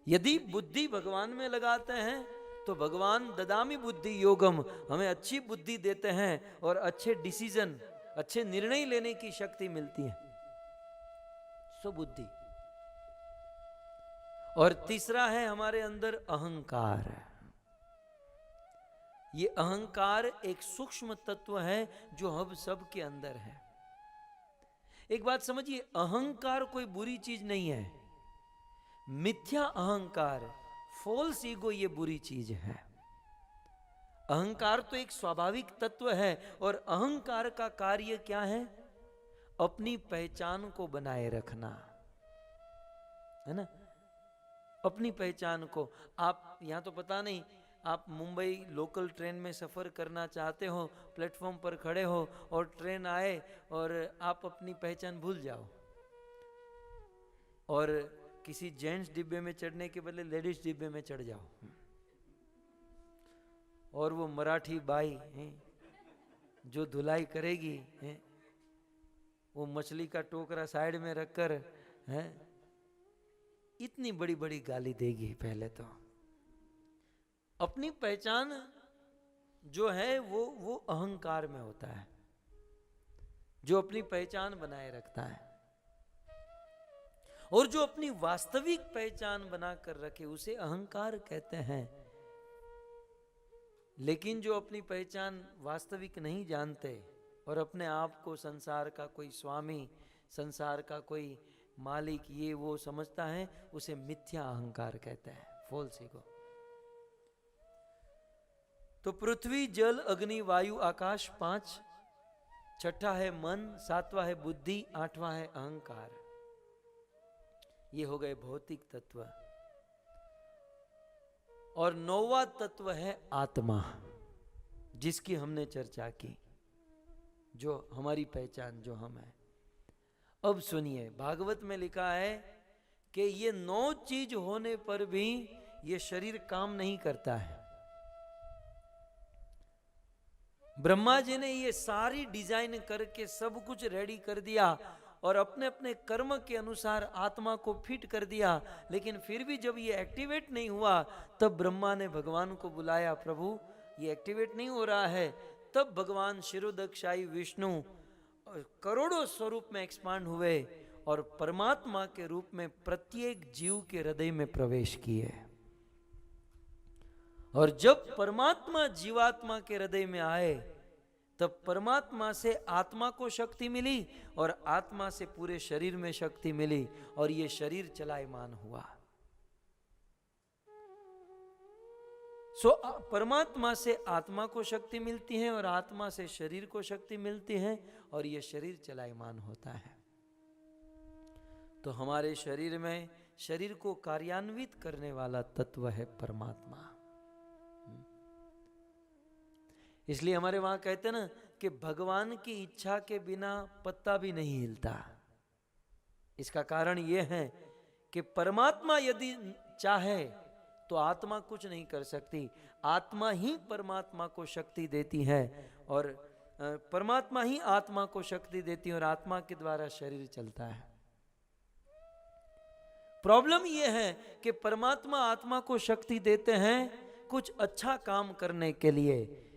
यदि बुद्धि भगवान में लगाते हैं तो भगवान ददामि बुद्धि योगम, हमें अच्छी बुद्धि देते हैं और अच्छे डिसीजन, अच्छे निर्णय लेने की शक्ति मिलती है। सो बुद्धि। और तीसरा है हमारे अंदर अहंकार। ये अहंकार एक सूक्ष्म तत्व है जो हम सब के अंदर है। एक बात समझिए, अहंकार कोई बुरी चीज नहीं है। मिथ्या अहंकार, फॉल्स ईगो, ये बुरी चीज है। अहंकार तो एक स्वाभाविक तत्व है और अहंकार का कार्य क्या है? अपनी पहचान को बनाए रखना, है ना? अपनी पहचान को। आप यहां तो पता नहीं, आप मुंबई लोकल ट्रेन में सफर करना चाहते हो, प्लेटफॉर्म पर खड़े हो और ट्रेन आए और आप अपनी पहचान भूल जाओ और किसी जेंट्स डिब्बे में चढ़ने के बदले लेडीज डिब्बे में चढ़ जाओ, और वो मराठी बाई जो धुलाई करेगी, वो मछली का टोकरा साइड में रखकर इतनी बड़ी बड़ी गाली देगी। पहले तो अपनी पहचान जो है वो अहंकार में होता है, जो अपनी पहचान बनाए रखता है। और जो अपनी वास्तविक पहचान बनाकर रखे उसे अहंकार कहते हैं। लेकिन जो अपनी पहचान वास्तविक नहीं जानते और अपने आप को संसार का कोई स्वामी, संसार का कोई मालिक, ये वो समझता है, उसे मिथ्या अहंकार कहते हैं, फॉल्स ईगो। तो पृथ्वी, जल, अग्नि, वायु, आकाश 5, 6ठा है मन, 7वां है बुद्धि, 8वां है अहंकार। ये हो गए भौतिक तत्व। और 9वां तत्व है आत्मा, जिसकी हमने चर्चा की, जो हमारी पहचान, जो हम है। अब सुनिए, भागवत में लिखा है कि ये 9 चीज होने पर भी ये शरीर काम नहीं करता है। ब्रह्मा जी ने ये सारी डिजाइन करके सब कुछ रेडी कर दिया और अपने अपने कर्म के अनुसार आत्मा को फिट कर दिया, लेकिन फिर भी जब ये एक्टिवेट नहीं हुआ तब ब्रह्मा ने भगवान को बुलाया, प्रभु ये एक्टिवेट नहीं हो रहा है। तब भगवान शिरोदक्षाई विष्णु करोड़ों स्वरूप में एक्सपांड हुए और परमात्मा के रूप में प्रत्येक जीव के हृदय में प्रवेश किए। और जब परमात्मा जीवात्मा के हृदय में आए तब परमात्मा से आत्मा को शक्ति मिली और आत्मा से पूरे शरीर में शक्ति मिली और ये शरीर चलायमान हुआ। परमात्मा से आत्मा को शक्ति मिलती है और आत्मा से शरीर को शक्ति मिलती है और ये शरीर चलायमान होता है। तो हमारे शरीर में शरीर को कार्यान्वित करने वाला तत्व है परमात्मा। इसलिए हमारे वहां कहते हैं ना कि भगवान की इच्छा के बिना पत्ता भी नहीं हिलता। इसका कारण यह है कि परमात्मा यदि चाहे तो आत्मा कुछ नहीं कर सकती। आत्मा ही परमात्मा को शक्ति देती है और परमात्मा ही आत्मा को शक्ति देती है और आत्मा के द्वारा शरीर चलता है। प्रॉब्लम यह है कि परमात्मा आत्मा को शक्ति देते हैं कुछ अच्छा काम करने के लिए,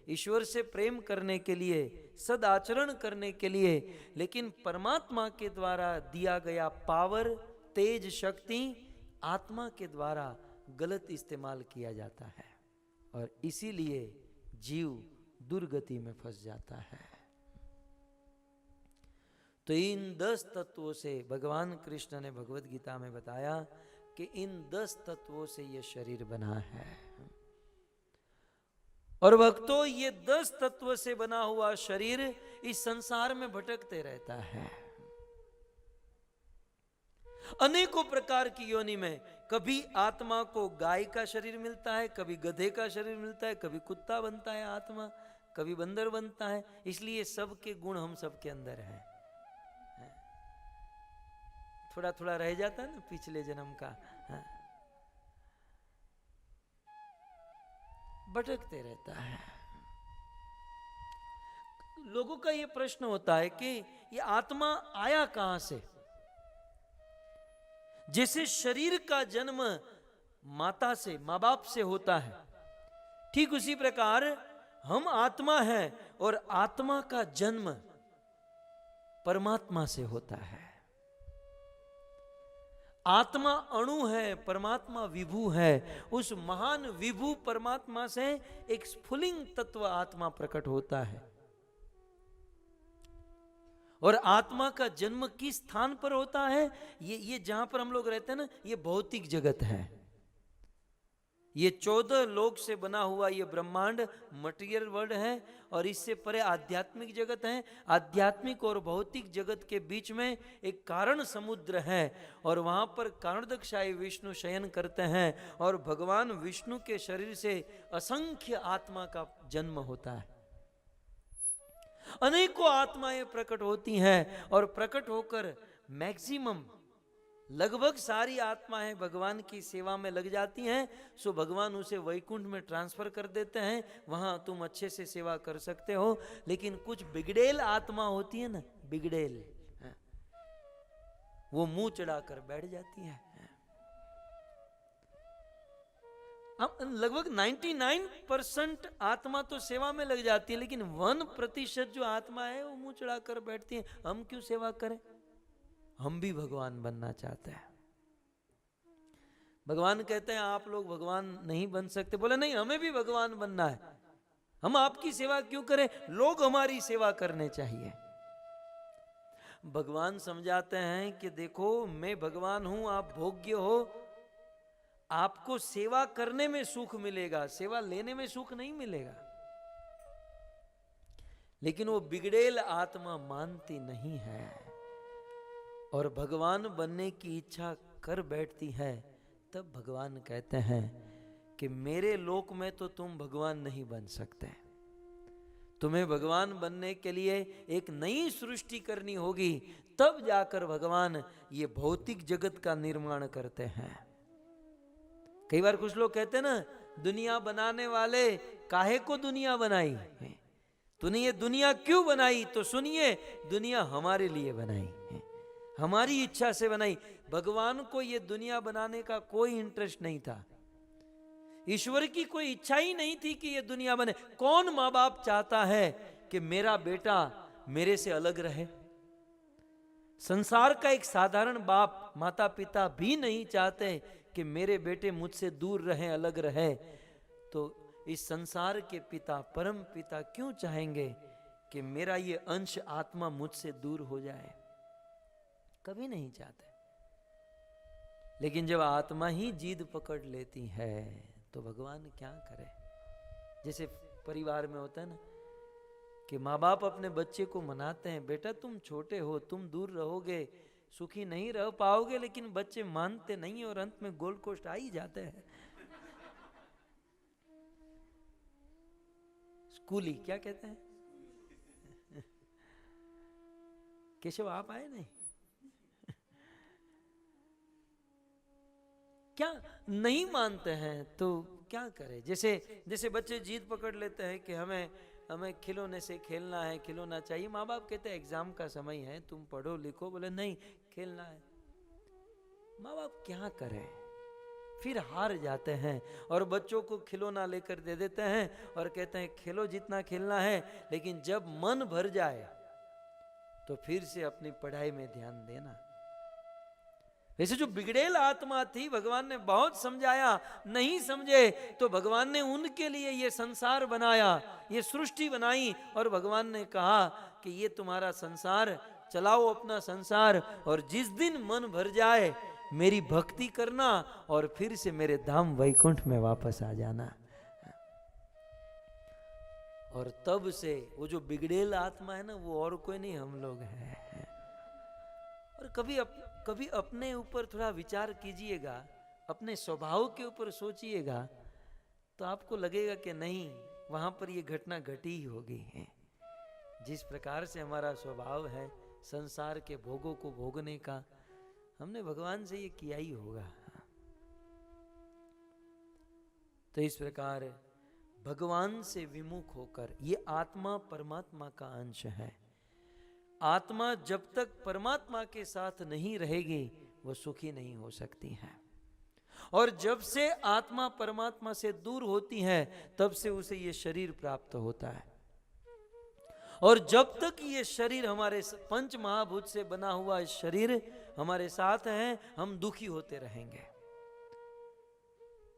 ईश्वर से प्रेम करने के लिए, सदाचरण करने के लिए, लेकिन परमात्मा के द्वारा दिया गया पावर, तेज, शक्ति आत्मा के द्वारा गलत इस्तेमाल किया जाता है और इसीलिए जीव दुर्गति में फंस जाता है। तो इन 10 तत्वों से भगवान कृष्ण ने भगवत गीता में बताया कि इन 10 तत्वों से यह शरीर बना है। और भक्तों, ये 10 तत्व से बना हुआ शरीर इस संसार में भटकते रहता है अनेकों प्रकार की योनि में। कभी आत्मा को गाय का शरीर मिलता है, कभी गधे का शरीर मिलता है, कभी कुत्ता बनता है आत्मा, कभी बंदर बनता है। इसलिए सबके गुण हम सबके अंदर हैं। थोड़ा थोड़ा रह जाता है ना पिछले जन्म का, भटकते रहता है। लोगों का यह प्रश्न होता है कि ये आत्मा आया कहां से? जैसे शरीर का जन्म माता से, माँ बाप से होता है, ठीक उसी प्रकार हम आत्मा हैं और आत्मा का जन्म परमात्मा से होता है। आत्मा अणु है, परमात्मा विभू है। उस महान विभू परमात्मा से एक स्फुलिंग तत्व आत्मा प्रकट होता है। और आत्मा का जन्म किस स्थान पर होता है? ये जहां पर हम लोग रहते हैं ना, ये भौतिक जगत है। ये 14 लोक से बना हुआ ये ब्रह्मांड मटेरियल वर्ल्ड है और इससे परे आध्यात्मिक जगत है। आध्यात्मिक और भौतिक जगत के बीच में एक कारण समुद्र है और वहां पर कारणदक्षाई विष्णु शयन करते हैं और भगवान विष्णु के शरीर से असंख्य आत्मा का जन्म होता है। अनेकों आत्माएं प्रकट होती हैं और प्रकट होकर मैक्सिमम लगभग सारी आत्माएं भगवान की सेवा में लग जाती हैं। सो भगवान उसे वैकुंठ में ट्रांसफर कर देते हैं, वहां तुम अच्छे से सेवा कर सकते हो। लेकिन कुछ बिगड़ेल आत्मा होती है ना, बिगड़ेल, वो मुंह चढ़ाकर बैठ जाती है। लगभग 99% आत्मा तो सेवा में लग जाती है, लेकिन 1% जो आत्मा है वो मुंह चढ़ाकर बैठती है। हम क्यों सेवा करें? हम भी भगवान बनना चाहते हैं। भगवान कहते हैं आप लोग भगवान नहीं बन सकते। बोले नहीं, हमें भी भगवान बनना है। हम आपकी सेवा क्यों करें? लोग हमारी सेवा करने चाहिए। भगवान समझाते हैं कि देखो मैं भगवान हूं, आप भोग्य हो, आपको सेवा करने में सुख मिलेगा, सेवा लेने में सुख नहीं मिलेगा। लेकिन वो बिगड़ेल आत्मा मानती नहीं है और भगवान बनने की इच्छा कर बैठती है। तब भगवान कहते हैं कि मेरे लोक में तो तुम भगवान नहीं बन सकते। तुम्हें भगवान बनने के लिए एक नई सृष्टि करनी होगी, तब जाकर भगवान ये भौतिक जगत का निर्माण करते हैं। कई बार कुछ लोग कहते हैं ना, दुनिया बनाने वाले काहे को दुनिया बनाई? तूने ये दुनिया क्यों बनाई? तो सुनिए, दुनिया हमारे लिए बनाई, हमारी इच्छा से बनाई। भगवान को ये दुनिया बनाने का कोई इंटरेस्ट नहीं था। ईश्वर की कोई इच्छा ही नहीं थी कि ये दुनिया बने। कौन माँ बाप चाहता है कि मेरा बेटा मेरे से अलग रहे। संसार का एक साधारण बाप, माता पिता भी नहीं चाहते कि मेरे बेटे मुझसे दूर रहें, अलग रहे। तो इस संसार के पिता, परम पिता क्यों चाहेंगे कि मेरा ये अंश आत्मा मुझसे दूर हो जाए? कभी नहीं चाहते। लेकिन जब आत्मा ही जिद पकड़ लेती है तो भगवान क्या करे? जैसे परिवार में होता है ना कि माँ बाप अपने बच्चे को मनाते हैं, बेटा तुम छोटे हो, तुम दूर रहोगे, सुखी नहीं रह पाओगे, लेकिन बच्चे मानते नहीं और अंत में गोल्ड कोस्ट आ ही जाते हैं। स्कूली क्या कहते हैं? केशव आप आए नहीं? क्या नहीं मानते हैं तो क्या करें? जैसे बच्चे जीत पकड़ लेते हैं कि हमें खिलौने से खेलना है, खिलौना चाहिए। माँ बाप कहते हैं एग्जाम का समय है, तुम पढ़ो लिखो, बोले नहीं खेलना है। माँ बाप क्या करें? फिर हार जाते हैं और बच्चों को खिलौना लेकर दे देते हैं और कहते हैं खेलो जितना खेलना है, लेकिन जब मन भर जाए तो फिर से अपनी पढ़ाई में ध्यान देना। वैसे जो बिगड़ेल आत्मा थी, भगवान ने बहुत समझाया, नहीं समझे तो भगवान ने उनके लिए ये संसार बनाया, ये सृष्टि बनाई और भगवान ने कहा कि ये तुम्हारा संसार, चलाओ अपना संसार और जिस दिन मन भर जाए मेरी भक्ति करना और फिर से मेरे धाम वैकुंठ में वापस आ जाना। और तब से वो जो बिगड़ेल आत्मा है ना, वो और कोई नहीं, हम लोग हैं। और कभी अपने ऊपर थोड़ा विचार कीजिएगा, अपने स्वभाव के ऊपर सोचिएगा, तो आपको लगेगा कि नहीं, वहां पर ये घटना घटी ही होगी है। जिस प्रकार से हमारा स्वभाव है संसार के भोगों को भोगने का, हमने भगवान से ये किया ही होगा। तो इस प्रकार भगवान से विमुख होकर, ये आत्मा परमात्मा का अंश है। आत्मा जब तक परमात्मा के साथ नहीं रहेगी वो सुखी नहीं हो सकती है। और जब से आत्मा परमात्मा से दूर होती है तब से उसे ये शरीर प्राप्त होता है। और जब तक ये शरीर, हमारे पंच महाभूत से बना हुआ शरीर हमारे साथ है, हम दुखी होते रहेंगे।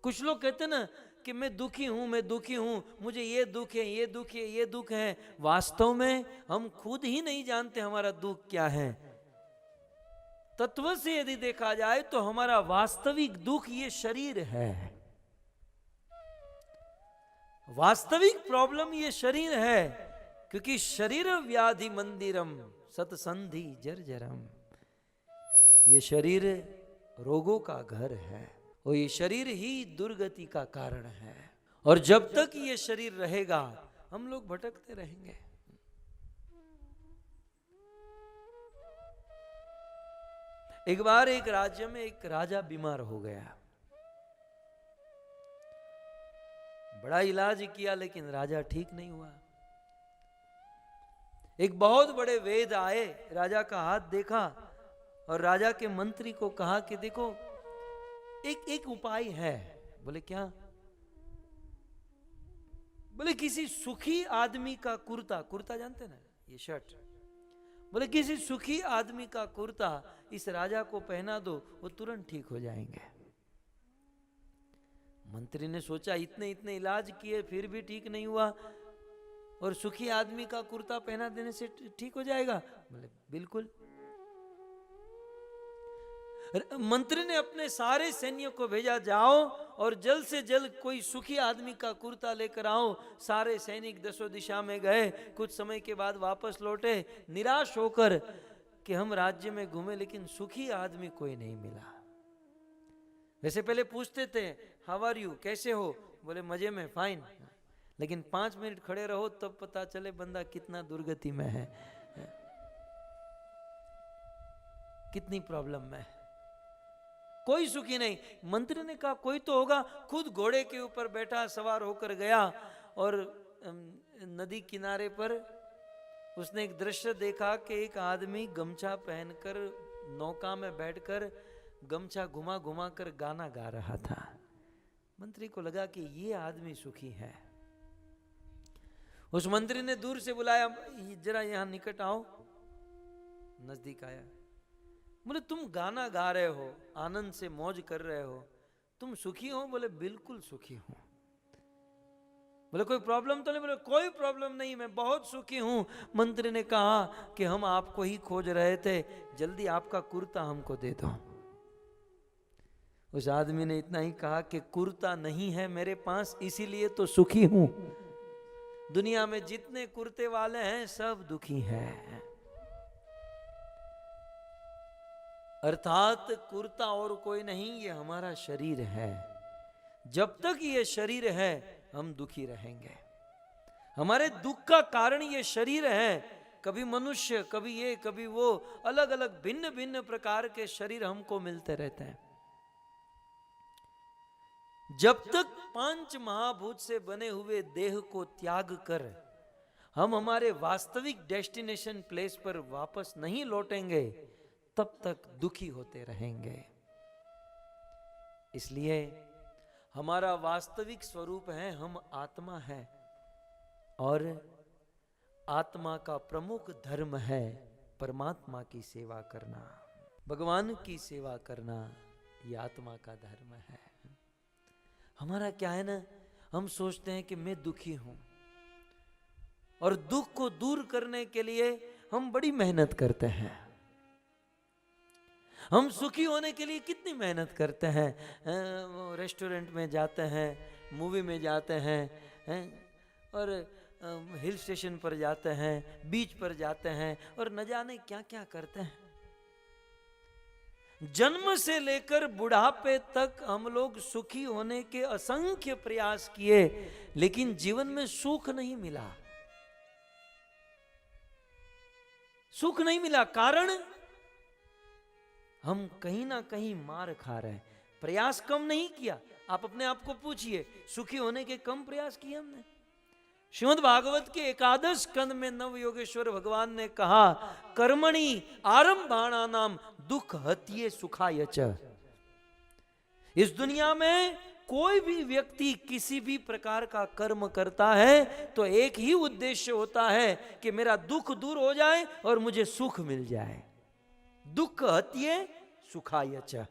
कुछ लोग कहते हैं ना कि मैं दुखी हूं, मुझे ये दुख है, ये दुख है, ये दुख है। वास्तव में हम खुद ही नहीं जानते हमारा दुख क्या है। तत्व से यदि देखा जाए तो हमारा वास्तविक दुख ये शरीर है। वास्तविक प्रॉब्लम ये शरीर है, क्योंकि शरीर व्याधि मंदिरम सतसंधि जर्जरम, ये शरीर रोगों का घर है और ये शरीर ही दुर्गति का कारण है। और जब तक ये शरीर रहेगा हम लोग भटकते रहेंगे। एक बार एक राज्य में एक राजा बीमार हो गया। बड़ा इलाज किया लेकिन राजा ठीक नहीं हुआ। एक बहुत बड़े वैद्य आए, राजा का हाथ देखा और राजा के मंत्री को कहा कि देखो एक उपाय है। बोले क्या? बोले किसी सुखी आदमी का कुर्ता जानते ना, ये शर्ट, बोले किसी सुखी आदमी का कुर्ता इस राजा को पहना दो, वो तुरंत ठीक हो जाएंगे। मंत्री ने सोचा इतने इलाज किए फिर भी ठीक नहीं हुआ और सुखी आदमी का कुर्ता पहना देने से ठीक हो जाएगा? बोले बिल्कुल। मंत्री ने अपने सारे सैन्यों को भेजा, जाओ और जल्द से जल्द कोई सुखी आदमी का कुर्ता लेकर आओ। सारे सैनिक दसों दिशा में गए। कुछ समय के बाद वापस लौटे निराश होकर कि हम राज्य में घूमे लेकिन सुखी आदमी कोई नहीं मिला। वैसे पहले पूछते थे हाउ आर यू, कैसे हो? बोले मजे में, फाइन। लेकिन 5 मिनट खड़े रहो तब पता चले बंदा कितना दुर्गति में है, कितनी प्रॉब्लम में है। कोई सुखी नहीं। मंत्री ने कहा कोई तो होगा। खुद घोड़े के ऊपर बैठा सवार होकर गया और नदी किनारे पर उसने एक दृश्य देखा कि एक आदमी गमछा पहनकर नौका में बैठकर गमछा घुमा घुमा कर गाना गा रहा था। मंत्री को लगा कि ये आदमी सुखी है। उस मंत्री ने दूर से बुलाया, जरा यहां निकट आओ। नजदीक आया, बोले तुम गाना गा रहे हो, आनंद से मौज कर रहे हो, तुम सुखी हो? बोले बिल्कुल सुखी हूं। बोले कोई प्रॉब्लम तो नहीं? बोले कोई प्रॉब्लम नहीं, मैं बहुत सुखी हूं। मंत्री ने कहा कि हम आपको ही खोज रहे थे, जल्दी आपका कुर्ता हमको दे दो। उस आदमी ने इतना ही कहा कि कुर्ता नहीं है मेरे पास, इसीलिए तो सुखी हूं। दुनिया में जितने कुर्ते वाले हैं सब दुखी हैं। अर्थात कुर्ता और कोई नहीं, ये हमारा शरीर है। जब तक ये शरीर है हम दुखी रहेंगे। हमारे दुख का कारण ये शरीर है। कभी मनुष्य, कभी ये, कभी वो, अलग अलग भिन्न भिन्न प्रकार के शरीर हमको मिलते रहते हैं। जब तक पांच महाभूत से बने हुए देह को त्याग कर हम हमारे वास्तविक डेस्टिनेशन प्लेस पर वापस नहीं लौटेंगे, तब तक दुखी होते रहेंगे। इसलिए हमारा वास्तविक स्वरूप है, हम आत्मा है, और आत्मा का प्रमुख धर्म है परमात्मा की सेवा करना, भगवान की सेवा करना। यह आत्मा का धर्म है। हमारा क्या है ना, हम सोचते हैं कि मैं दुखी हूं, और दुख को दूर करने के लिए हम बड़ी मेहनत करते हैं। हम सुखी होने के लिए कितनी मेहनत करते हैं। रेस्टोरेंट में जाते हैं, मूवी में जाते हैं, और हिल स्टेशन पर जाते हैं, बीच पर जाते हैं, और न जाने क्या क्या करते हैं। जन्म से लेकर बुढ़ापे तक हम लोग सुखी होने के असंख्य प्रयास किए, लेकिन जीवन में सुख नहीं मिला। सुख नहीं मिला, कारण हम कहीं ना कहीं मार खा रहे हैं। प्रयास कम नहीं किया। आप अपने आप को पूछिए, सुखी होने के कम प्रयास किए हमने? श्रीमद् भागवत के एकादश स्कंद में नव योगेश्वर भगवान ने कहा, कर्मणि आरंभाणानाम दुख हत्ये सुखाय च। इस दुनिया में कोई भी व्यक्ति किसी भी प्रकार का कर्म करता है तो एक ही उद्देश्य होता है कि मेरा दुख दूर हो जाए और मुझे सुख मिल जाए। दुख हत्ये सुखाय च।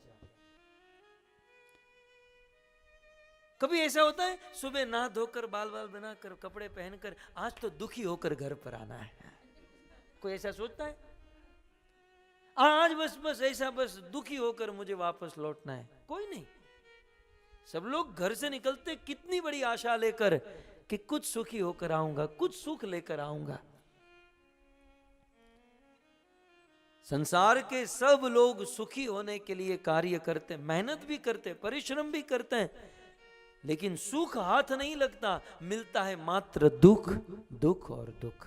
कभी ऐसा होता है, सुबह नहा धोकर, बाल बाल बनाकर, कपड़े पहनकर, आज तो दुखी होकर घर पर आना है? कोई ऐसा सोचता है? आज बस ऐसा, बस दुखी होकर मुझे वापस लौटना है? कोई नहीं। सब लोग घर से निकलते कितनी बड़ी आशा लेकर कि कुछ सुखी होकर आऊंगा, कुछ सुख लेकर आऊंगा। संसार के सब लोग सुखी होने के लिए कार्य करते, मेहनत भी करते, परिश्रम भी करते हैं, लेकिन सुख हाथ नहीं लगता। मिलता है मात्र दुख, दुख और दुख।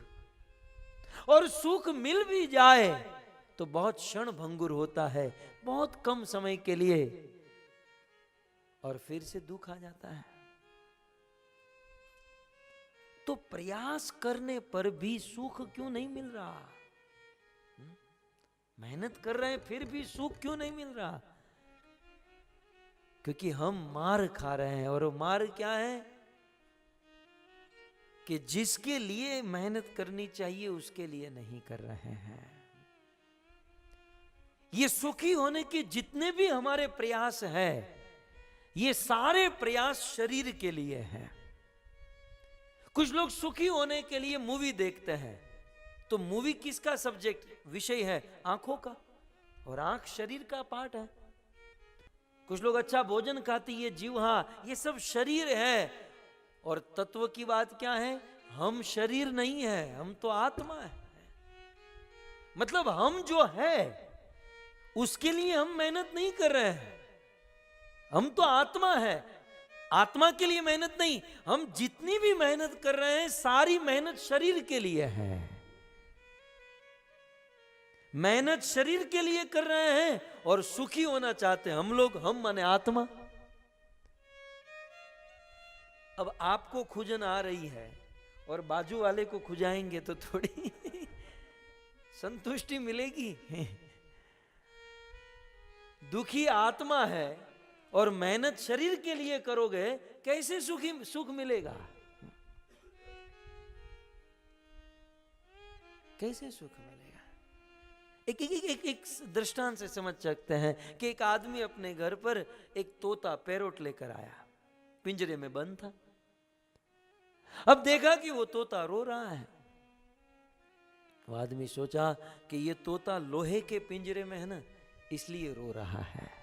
और सुख मिल भी जाए तो बहुत क्षण भंगुर होता है, बहुत कम समय के लिए, और फिर से दुख आ जाता है। तो प्रयास करने पर भी सुख क्यों नहीं मिल रहा? मेहनत कर रहे हैं फिर भी सुख क्यों नहीं मिल रहा? क्योंकि हम मार खा रहे हैं। और मार क्या है कि जिसके लिए मेहनत करनी चाहिए उसके लिए नहीं कर रहे हैं। ये सुखी होने के जितने भी हमारे प्रयास हैं, ये सारे प्रयास शरीर के लिए हैं। कुछ लोग सुखी होने के लिए मूवी देखते हैं, तो मूवी किसका सब्जेक्ट, विषय है? आंखों का, और आंख शरीर का पार्ट है। कुछ लोग अच्छा भोजन खाती है जीवा, ये सब शरीर है। और तत्व की बात क्या है? हम शरीर नहीं है, हम तो आत्मा है। मतलब हम जो है उसके लिए हम मेहनत नहीं कर रहे हैं। हम तो आत्मा है, आत्मा के लिए मेहनत नहीं। हम जितनी भी मेहनत कर रहे हैं सारी मेहनत शरीर के लिए है। मेहनत शरीर के लिए कर रहे हैं और सुखी होना चाहते हैं हम लोग, हम माने आत्मा। अब आपको खुजन आ रही है और बाजू वाले को खुजाएंगे तो थोड़ी संतुष्टि मिलेगी। दुखी आत्मा है और मेहनत शरीर के लिए करोगे, कैसे सुख मिलेगा? कैसे सुख मिलेगा? एक दृष्टांत से समझ सकते हैं कि एक आदमी अपने घर पर एक तोता पैरोट लेकर आया, पिंजरे में बंद था। अब देखा कि वो तोता रो रहा है। वो आदमी सोचा कि ये तोता लोहे के पिंजरे में है ना, इसलिए रो रहा है।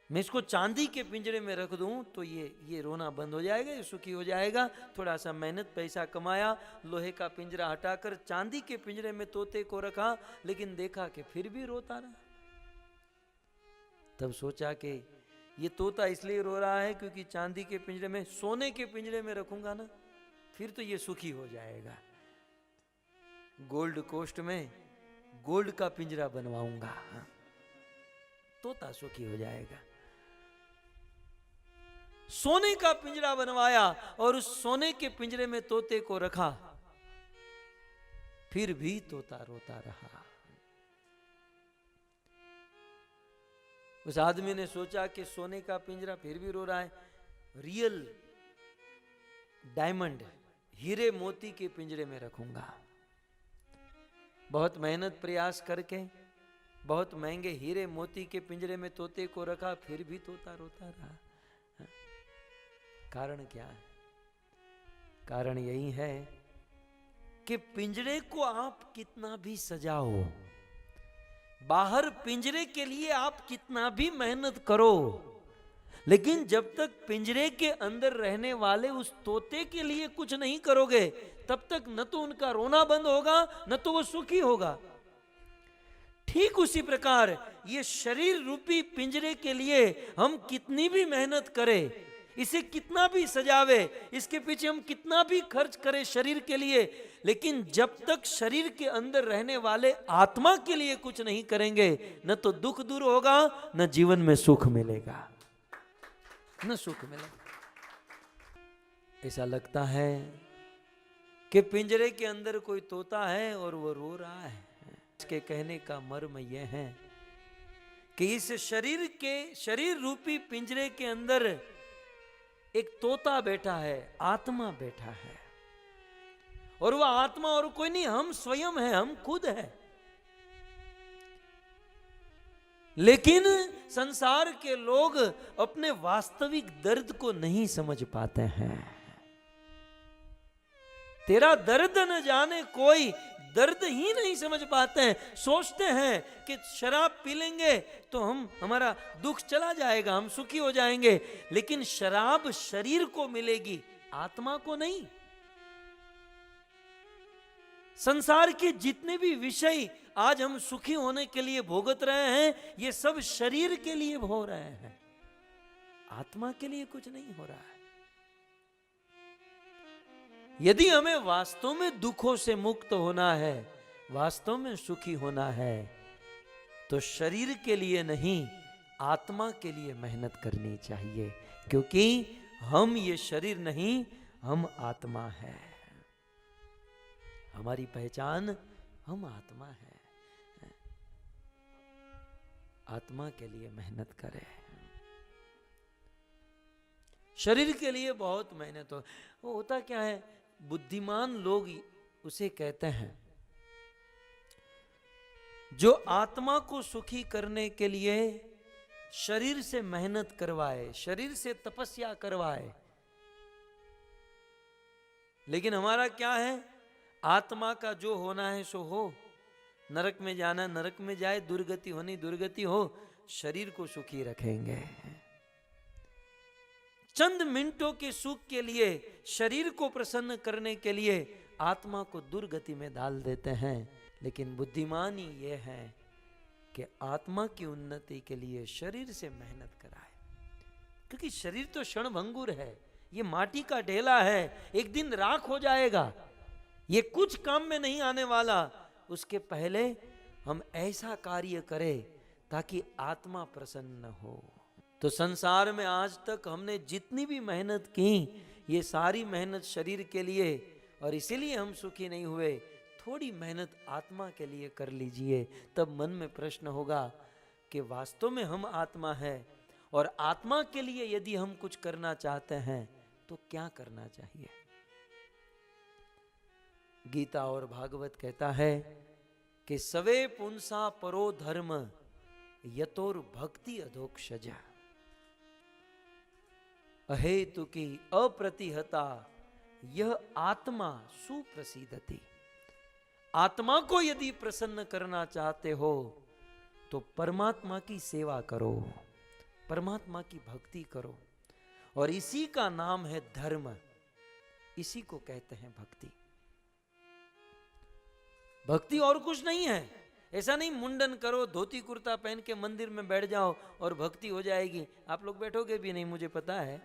मैं इसको चांदी के पिंजरे में रख दूं तो ये रोना बंद हो जाएगा, ये सुखी हो जाएगा। थोड़ा सा मेहनत पैसा कमाया, लोहे का पिंजरा हटाकर चांदी के पिंजरे में तोते को रखा, लेकिन देखा कि फिर भी रोता रहा। तब सोचा कि ये तोता इसलिए रो रहा है क्योंकि चांदी के पिंजरे में, सोने के पिंजरे में रखूंगा ना, फिर तो ये सुखी हो जाएगा। गोल्ड कोस्ट में गोल्ड का पिंजरा बनवाऊंगा, तोता सुखी हो जाएगा। सोने का पिंजरा बनवाया और उस सोने के पिंजरे में तोते को रखा, फिर भी तोता रोता रहा। उस आदमी ने सोचा कि सोने का पिंजरा फिर भी रो रहा है, रियल डायमंड, हीरे मोती के पिंजरे में रखूंगा। बहुत मेहनत प्रयास करके बहुत महंगे हीरे मोती के पिंजरे में तोते को रखा, फिर भी तोता रोता रहा। कारण क्या है? कारण यही है कि पिंजरे को आप कितना भी सजाओ, बाहर पिंजरे के लिए आप कितना भी मेहनत करो, लेकिन जब तक पिंजरे के अंदर रहने वाले उस तोते के लिए कुछ नहीं करोगे, तब तक न तो उनका रोना बंद होगा, न तो वो सुखी होगा। ठीक उसी प्रकार ये शरीर रूपी पिंजरे के लिए हम कितनी भी मेहनत करें, इसे कितना भी सजावे, इसके पीछे हम कितना भी खर्च करें शरीर के लिए, लेकिन जब तक शरीर के अंदर रहने वाले आत्मा के लिए कुछ नहीं करेंगे, न तो दुख दूर होगा, न जीवन में सुख मिलेगा, न सुख मिलेगा। ऐसा लगता है कि पिंजरे के अंदर कोई तोता है और वो रो रहा है। इसके कहने का मर्म यह है कि इस शरीर रूपी पिंजरे के अंदर एक तोता बैठा है, आत्मा बैठा है, और वह आत्मा और कोई नहीं, हम स्वयं है, हम खुद है। लेकिन संसार के लोग अपने वास्तविक दर्द को नहीं समझ पाते हैं। तेरा दर्द न जाने कोई, दर्द ही नहीं समझ पाते हैं। सोचते हैं कि शराब पी लेंगे तो हमारा दुख चला जाएगा, हम सुखी हो जाएंगे, लेकिन शराब शरीर को मिलेगी, आत्मा को नहीं। संसार के जितने भी विषय आज हम सुखी होने के लिए भोगत रहे हैं, ये सब शरीर के लिए हो रहे हैं, आत्मा के लिए कुछ नहीं हो रहा है। यदि हमें वास्तव में दुखों से मुक्त होना है, वास्तव में सुखी होना है, तो शरीर के लिए नहीं, आत्मा के लिए मेहनत करनी चाहिए, क्योंकि हम ये शरीर नहीं, हम आत्मा है। हमारी पहचान हम आत्मा है। आत्मा के लिए मेहनत करें। शरीर के लिए बहुत मेहनत वो होता क्या है, बुद्धिमान लोग उसे कहते हैं जो आत्मा को सुखी करने के लिए शरीर से मेहनत करवाए, शरीर से तपस्या करवाए। लेकिन हमारा क्या है, आत्मा का जो होना है सो हो, नरक में जाना नरक में जाए, दुर्गति होनी दुर्गति हो, शरीर को सुखी रखेंगे। चंद मिनटों के सुख के लिए, शरीर को प्रसन्न करने के लिए आत्मा को दुर्गति में डाल देते हैं। लेकिन बुद्धिमानी यह है कि आत्मा की उन्नति के लिए शरीर से मेहनत कराए, क्योंकि शरीर तो क्षणभंगुर है, ये माटी का ढेला है, एक दिन राख हो जाएगा, ये कुछ काम में नहीं आने वाला। उसके पहले हम ऐसा कार्य करें ताकि आत्मा प्रसन्न हो। तो संसार में आज तक हमने जितनी भी मेहनत की, ये सारी मेहनत शरीर के लिए, और इसीलिए हम सुखी नहीं हुए। थोड़ी मेहनत आत्मा के लिए कर लीजिए, तब मन में प्रश्न होगा कि वास्तव में हम आत्मा है, और आत्मा के लिए यदि हम कुछ करना चाहते हैं तो क्या करना चाहिए। गीता और भागवत कहता है कि सवे पुंसा परो धर्म यतोर भक्ति अधोक्षज, अहेतु की अप्रतिहता यह आत्मा सुप्रसिद्धति। आत्मा को यदि प्रसन्न करना चाहते हो तो परमात्मा की सेवा करो, परमात्मा की भक्ति करो, और इसी का नाम है धर्म, इसी को कहते हैं भक्ति। भक्ति और कुछ नहीं है। ऐसा नहीं मुंडन करो, धोती कुर्ता पहन के मंदिर में बैठ जाओ और भक्ति हो जाएगी। आप लोग बैठोगे भी नहीं, मुझे पता है।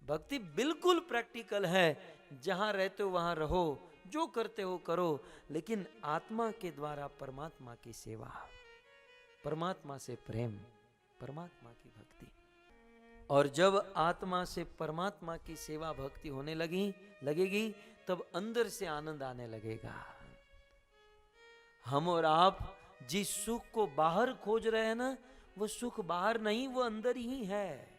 भक्ति बिल्कुल प्रैक्टिकल है, जहां रहते हो वहां रहो, जो करते हो करो, लेकिन आत्मा के द्वारा परमात्मा की सेवा, परमात्मा से प्रेम, परमात्मा की भक्ति। और जब आत्मा से परमात्मा की सेवा भक्ति होने लगेगी तब अंदर से आनंद आने लगेगा। हम और आप जिस सुख को बाहर खोज रहे हैं ना, वो सुख बाहर नहीं, वो अंदर ही है।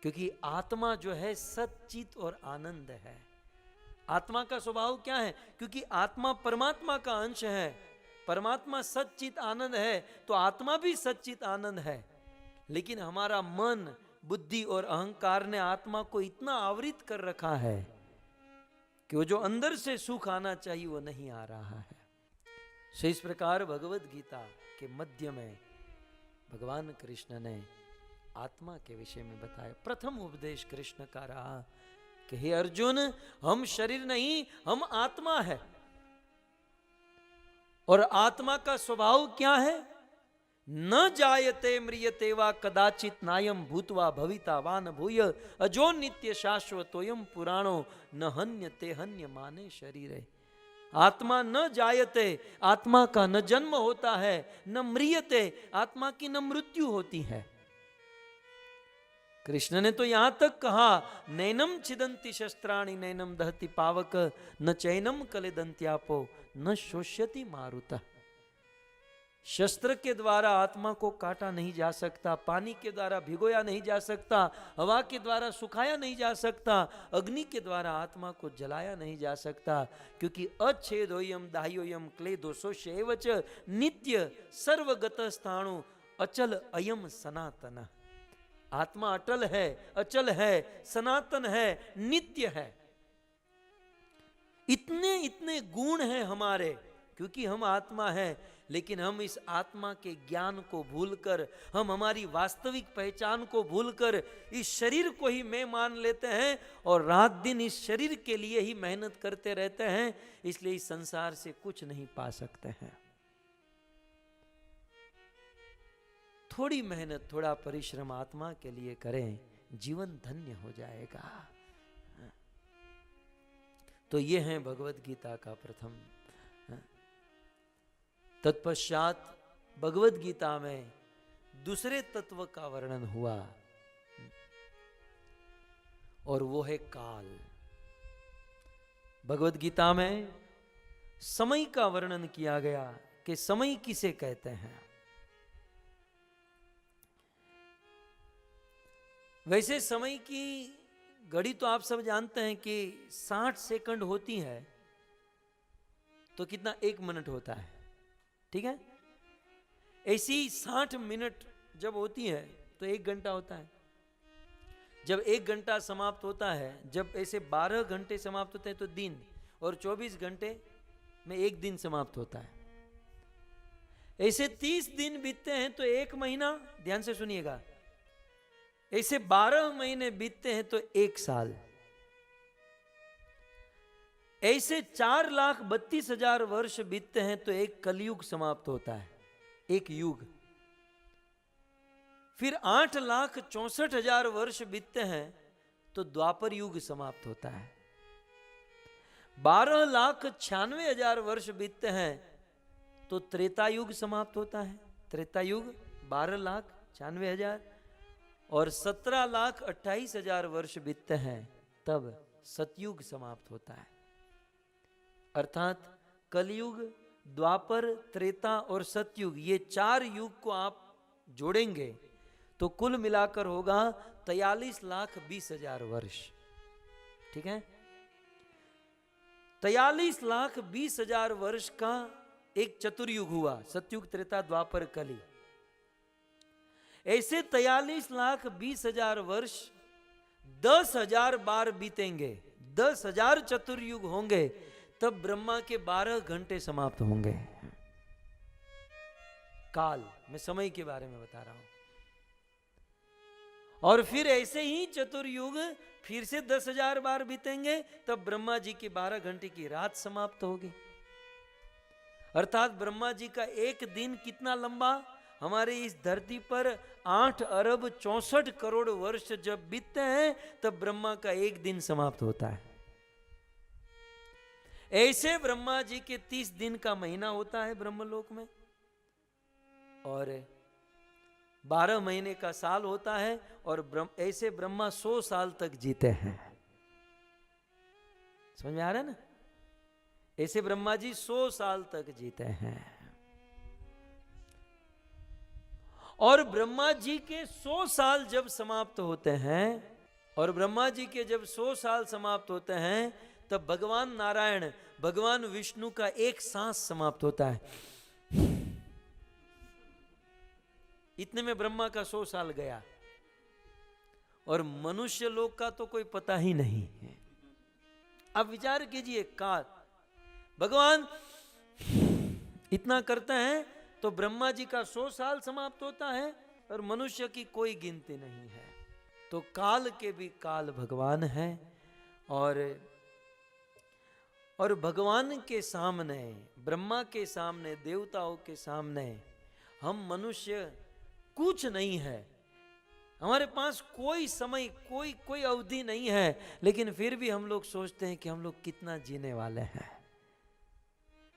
क्योंकि आत्मा जो है सच्चित और आनंद है। आत्मा का स्वभाव क्या है? क्योंकि आत्मा परमात्मा का अंश है, परमात्मा सच्चित आनंद है, तो आत्मा भी सच्चित आनंद है। लेकिन हमारा मन, बुद्धि और अहंकार ने आत्मा को इतना आवृत कर रखा है कि वो जो अंदर से सुख आना चाहिए वो नहीं आ रहा है। सो इस प्रकार भगवत गीता के मध्य में भगवान कृष्ण ने आत्मा के विषय में बताया। प्रथम उपदेश कृष्ण का रहा कि हे अर्जुन, हम शरीर नहीं, हम आत्मा है। और आत्मा का स्वभाव क्या है? न जायते म्रियते वा कदाचित नायम भूतवा भविता वान भूय अजो नित्य शाश्वतोयम पुराणो न हन्यते हन्य माने शरीरे। आत्मा न जायते, आत्मा का न जन्म होता है, न म्रियते, आत्मा की न मृत्यु होती है। कृष्ण ने तो यहां तक कहा, नैनम छिदंती शस्त्राणि नैनम दहति पावक न चैनम कलिदंत्यापो न शोष्यति मारुतः। शस्त्र के द्वारा आत्मा को काटा नहीं जा सकता, पानी के द्वारा भिगोया नहीं जा सकता, हवा के द्वारा सुखाया नहीं जा सकता, अग्नि के द्वारा आत्मा को जलाया नहीं जा सकता। क्योंकि अच्छेदोयम दाह्योयम क्लेदोषोष्यैवच नित्य सर्वगत स्थाणु अचल अयम सनातन। आत्मा अटल है, अचल है, सनातन है, नित्य है। इतने इतने गुण हैं हमारे, क्योंकि हम आत्मा है। लेकिन हम इस आत्मा के ज्ञान को भूलकर, हम हमारी वास्तविक पहचान को भूलकर इस शरीर को ही मैं मान लेते हैं और रात दिन इस शरीर के लिए ही मेहनत करते रहते हैं। इसलिए इस संसार से कुछ नहीं पा सकते हैं। थोड़ी मेहनत, थोड़ा परिश्रम आत्मा के लिए करें, जीवन धन्य हो जाएगा। तो ये है भगवत गीता का प्रथम। तत्पश्चात भगवत गीता में दूसरे तत्व का वर्णन हुआ और वो है काल। भगवत गीता में समय का वर्णन किया गया कि समय किसे कहते हैं। वैसे समय की घड़ी तो आप सब जानते हैं कि 60 सेकंड होती है तो कितना 1 मिनट होता है, ठीक है। ऐसी 60 मिनट जब होती है तो 1 घंटा होता है। जब 1 घंटा समाप्त होता है, जब ऐसे 12 घंटे समाप्त होते हैं तो दिन, और 24 घंटे में 1 दिन समाप्त होता है। ऐसे 30 दिन बीतते हैं तो 1 महीना, ध्यान से सुनिएगा। ऐसे 12 महीने बीतते हैं तो 1 साल। ऐसे 4,32,000 वर्ष बीतते हैं तो एक कलयुग समाप्त होता है, एक युग। फिर 8,64,000 वर्ष बीतते हैं तो द्वापर युग समाप्त होता है। 12,96,000 वर्ष बीतते हैं तो त्रेता युग समाप्त होता है। त्रेता युग 12,96,000 और 17,28,000 वर्ष बीतते हैं तब सतयुग समाप्त होता है। अर्थात कलयुग, द्वापर, त्रेता और सतयुग, ये 4 युग को आप जोड़ेंगे तो कुल मिलाकर होगा 43,20,000 वर्ष, ठीक है। 43,20,000 वर्ष का एक चतुर्युग हुआ, सतयुग, त्रेता, द्वापर, कली। ऐसे 43,20,000 वर्ष 10,000 बार बीतेंगे, 10,000 चतुर्युग होंगे, तब ब्रह्मा के 12 घंटे समाप्त होंगे। काल, मैं समय के बारे में बता रहा हूं। और फिर ऐसे ही चतुर्युग फिर से 10,000 बार बीतेंगे, तब ब्रह्मा जी की 12 घंटे की रात समाप्त होगी। अर्थात ब्रह्मा जी का एक दिन कितना लंबा, हमारे इस धरती पर 8 अरब 64 करोड़ वर्ष जब बीतते हैं, तब ब्रह्मा का एक दिन समाप्त होता है। ऐसे ब्रह्मा जी के 30 दिन का महीना होता है ब्रह्मलोक में, और 12 महीने का साल होता है, और ऐसे ब्रह्मा 100 साल तक जीते हैं। समझ में आ रहा है ना? ऐसे ब्रह्मा जी 100 साल तक जीते हैं। और ब्रह्मा जी के 100 साल जब समाप्त होते हैं, और ब्रह्मा जी के जब 100 साल समाप्त होते हैं, तब भगवान नारायण, भगवान विष्णु का एक सांस समाप्त होता है। इतने में ब्रह्मा का 100 साल गया, और मनुष्य लोक का तो कोई पता ही नहीं है। अब विचार कीजिए, काल, भगवान इतना करते हैं तो ब्रह्मा जी का 100 साल समाप्त होता है, और मनुष्य की कोई गिनती नहीं है। तो काल के भी काल भगवान है, और भगवान के सामने, ब्रह्मा के सामने, देवताओं के सामने हम मनुष्य कुछ नहीं है। हमारे पास कोई समय, कोई अवधि नहीं है, लेकिन फिर भी हम लोग सोचते हैं कि हम लोग कितना जीने वाले हैं।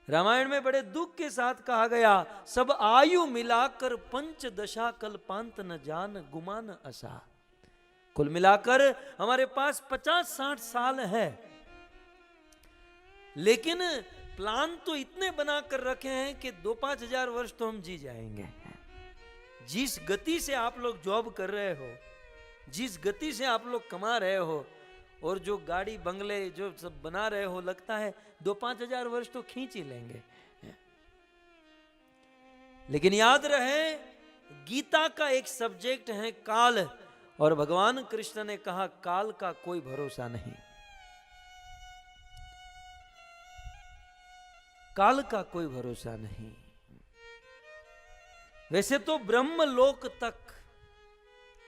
रामायण में बड़े दुख के साथ कहा गया, सब आयु मिलाकर 5 दशा कल्पांत न जान गुमान असा। कुल मिलाकर हमारे पास 50-60 साल है, लेकिन प्लान तो इतने बनाकर रखे हैं कि 2-5 हजार वर्ष तो हम जी जाएंगे। जिस गति से आप लोग जॉब कर रहे हो, जिस गति से आप लोग कमा रहे हो, और जो गाड़ी बंगले जो सब बना रहे हो, लगता है 2-5 हजार वर्ष तो खींच ही लेंगे। लेकिन याद रहे, गीता का एक सब्जेक्ट है काल, और भगवान कृष्ण ने कहा काल का कोई भरोसा नहीं, काल का कोई भरोसा नहीं। वैसे तो ब्रह्म लोक तक,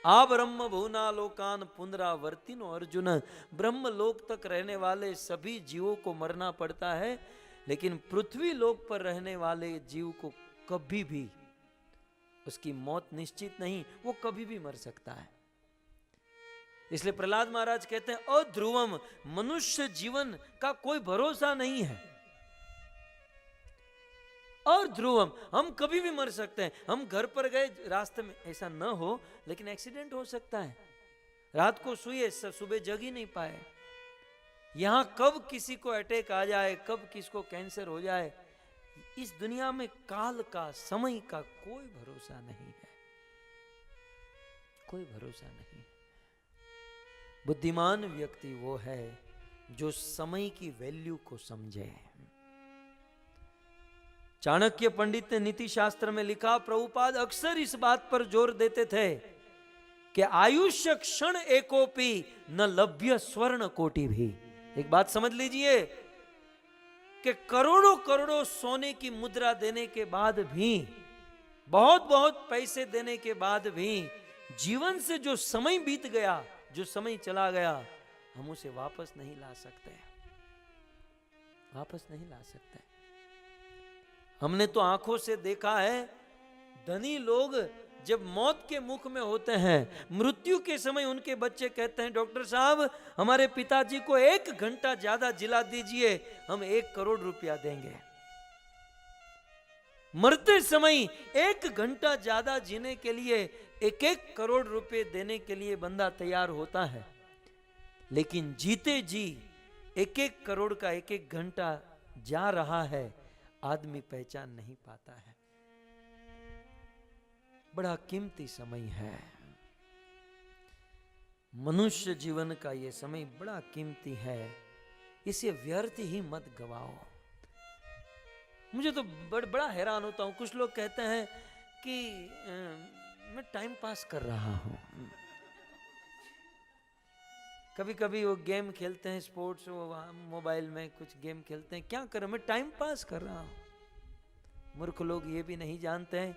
आ ब्रह्म भुवना लोकान पुनरावर्तिनो अर्जुन, ब्रह्म लोक तक रहने वाले सभी जीवों को मरना पड़ता है, लेकिन पृथ्वी लोक पर रहने वाले जीव को कभी भी उसकी मौत निश्चित नहीं, वो कभी भी मर सकता है। इसलिए प्रहलाद महाराज कहते हैं, अध्रुवम, मनुष्य जीवन का कोई भरोसा नहीं है। और ध्रुवम, हम कभी भी मर सकते हैं। हम घर पर गए, रास्ते में ऐसा न हो, लेकिन एक्सीडेंट हो सकता है। रात को सोए, सुबह जग ही नहीं पाए। यहां कब किसी को अटैक आ जाए, कब किसको कैंसर हो जाए, इस दुनिया में काल का, समय का कोई भरोसा नहीं है, कोई भरोसा नहीं है। बुद्धिमान व्यक्ति वो है जो समय की वैल्यू को समझे। चाणक्य पंडित ने नीति शास्त्र में लिखा, प्रभुपाद अक्सर इस बात पर जोर देते थे कि आयुष्य क्षण एकोपी न लभ्य स्वर्ण कोटि भी। एक बात समझ लीजिए कि करोड़ों करोड़ों सोने की मुद्रा देने के बाद भी, बहुत बहुत पैसे देने के बाद भी, जीवन से जो समय बीत गया, जो समय चला गया, हम उसे वापस नहीं ला सकते, वापस नहीं ला सकते। हमने तो आंखों से देखा है, धनी लोग जब मौत के मुख में होते हैं, मृत्यु के समय उनके बच्चे कहते हैं, डॉक्टर साहब हमारे पिताजी को 1 घंटा ज्यादा जिला दीजिए, हम 1 करोड़ रुपया देंगे। मरते समय 1 घंटा ज्यादा जीने के लिए 1-1 करोड़ रुपए देने के लिए बंदा तैयार होता है, लेकिन जीते जी 1-1 करोड़ का 1-1 घंटा जा रहा है, आदमी पहचान नहीं पाता है। बड़ा कीमती समय है, मनुष्य जीवन का ये समय बड़ा कीमती है। इसे व्यर्थ ही मत गवाओ। मुझे तो बड़ा हैरान होता हूं, कुछ लोग कहते हैं कि मैं टाइम पास कर रहा हूं। कभी कभी वो गेम खेलते हैं, स्पोर्ट्स, वो मोबाइल में कुछ गेम खेलते हैं, क्या करें, मैं टाइम पास कर रहा हूं। मूर्ख लोग ये भी नहीं जानते हैं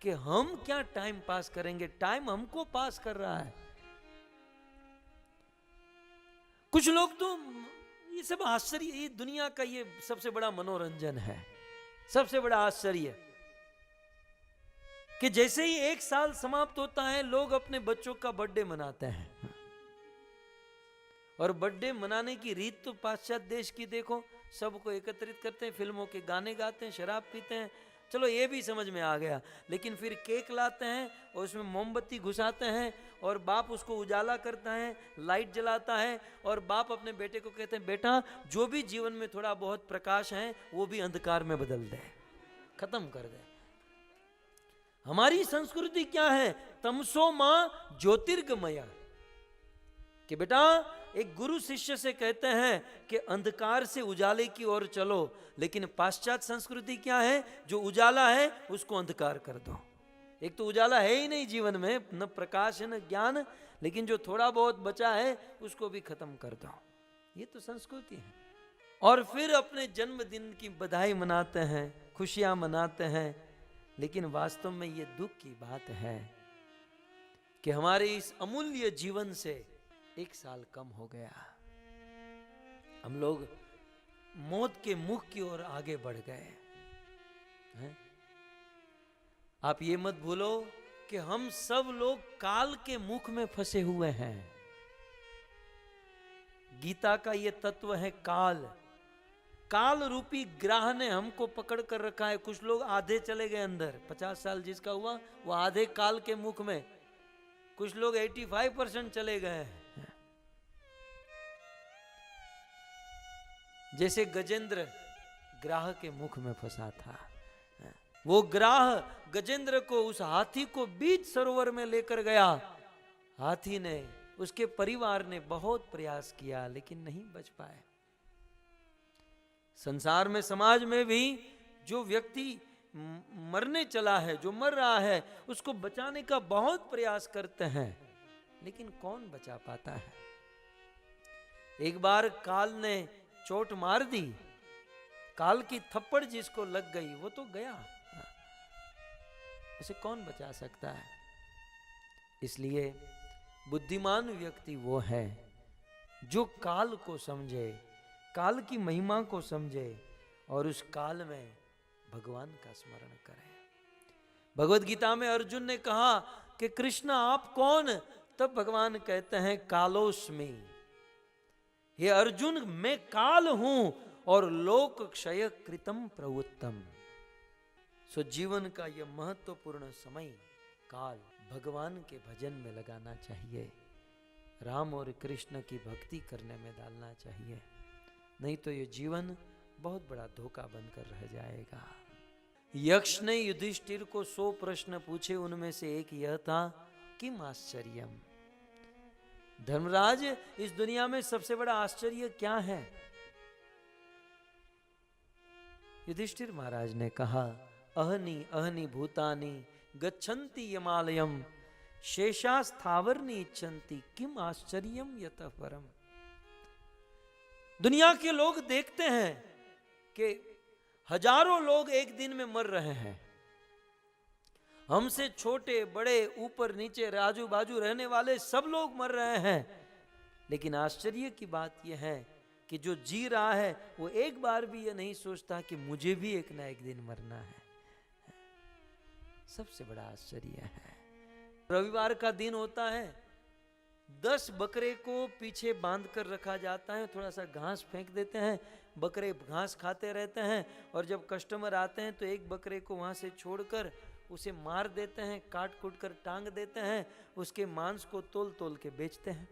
कि हम क्या टाइम पास करेंगे, टाइम हमको पास कर रहा है। कुछ लोग तो ये सब आश्चर्य, ये दुनिया का ये सबसे बड़ा मनोरंजन है, सबसे बड़ा आश्चर्य कि जैसे ही 1 साल समाप्त होता है लोग अपने बच्चों का बर्थडे मनाते हैं। और बर्थडे मनाने की रीत तो पाश्चात्य देश की देखो, सबको एकत्रित करते हैं, फिल्मों के गाने गाते हैं, शराब पीते हैं, चलो ये भी समझ में आ गया। लेकिन फिर केक लाते हैं और उसमें मोमबत्ती घुसाते हैं और बाप उसको उजाला करता है, लाइट जलाता है, और बाप अपने बेटे को कहते हैं, बेटा जो भी जीवन में थोड़ा बहुत प्रकाश है वो भी अंधकार में बदल दे, खत्म कर दे। हमारी संस्कृति क्या है, तमसो मां ज्योतिर्गमय, कि बेटा एक गुरु शिष्य से कहते हैं कि अंधकार से उजाले की ओर चलो। लेकिन पाश्चात्य संस्कृति क्या है, जो उजाला है उसको अंधकार कर दो। एक तो उजाला है ही नहीं जीवन में, न प्रकाश है न ज्ञान, लेकिन जो थोड़ा बहुत बचा है उसको भी खत्म कर दो। ये तो संस्कृति है। और फिर अपने जन्मदिन की बधाई मनाते हैं, खुशियां मनाते हैं, लेकिन वास्तव में ये दुख की बात है कि हमारे इस अमूल्य जीवन से 1 साल कम हो गया। हम लोग मौत के मुख की ओर आगे बढ़ गए हैं। आप ये मत भूलो कि हम सब लोग काल के मुख में फंसे हुए हैं। गीता का ये तत्व है काल। काल रूपी ग्राह ने हमको पकड़ कर रखा है। कुछ लोग आधे चले गए अंदर, 50 साल जिसका हुआ वो आधे काल के मुख में, कुछ लोग 85% चले गए हैं। जैसे गजेंद्र ग्राह के मुख में फंसा था, वो ग्राह गजेंद्र को, उस हाथी को बीच सरोवर में लेकर गया। हाथी ने, उसके परिवार ने बहुत प्रयास किया लेकिन नहीं बच पाए। संसार में, समाज में भी जो व्यक्ति मरने चला है, जो मर रहा है, उसको बचाने का बहुत प्रयास करते हैं, लेकिन कौन बचा पाता है। एक बार काल ने चोट मार दी, काल की थप्पड़ जिसको लग गई वो तो गया, उसे कौन बचा सकता है। इसलिए बुद्धिमान व्यक्ति वो है जो काल को समझे, काल की महिमा को समझे और उस काल में भगवान का स्मरण करे। भगवत गीता में अर्जुन ने कहा कि कृष्ण आप कौन, तब भगवान कहते हैं कालोस्मि, हे अर्जुन मैं काल हूं और लोक क्षय कृतम प्रवृत्तम। सो जीवन का यह महत्वपूर्ण समय काल भगवान के भजन में लगाना चाहिए, राम और कृष्ण की भक्ति करने में डालना चाहिए, नहीं तो ये जीवन बहुत बड़ा धोखा बनकर रह जाएगा। यक्ष ने युधिष्ठिर को 100 प्रश्न पूछे, उनमें से एक यह था, किम आश्चर्यम, धर्मराज इस दुनिया में सबसे बड़ा आश्चर्य क्या है। युधिष्ठिर महाराज ने कहा, अहनि अहनि भूतानि गच्छन्ति यमालयम शेषास्थावरनि इच्छन्ति किम आश्चर्यम यतः परम। दुनिया के लोग देखते हैं कि हजारों लोग एक दिन में मर रहे हैं, हमसे छोटे बड़े ऊपर नीचे आजू बाजू रहने वाले सब लोग मर रहे हैं, लेकिन आश्चर्य की बात यह है कि जो जी रहा है वो एक बार भी ये नहीं सोचता कि मुझे भी एक ना एक दिन मरना है। सबसे बड़ा आश्चर्य है। रविवार का दिन होता है, 10 बकरे को पीछे बांध कर रखा जाता है, थोड़ा सा घास फेंक देते हैं, बकरे घास खाते रहते हैं, और जब कस्टमर आते हैं तो एक बकरे को वहां से छोड़कर उसे मार देते हैं, काट कूट कर टांग देते हैं, उसके मांस को तोल तोल के बेचते हैं।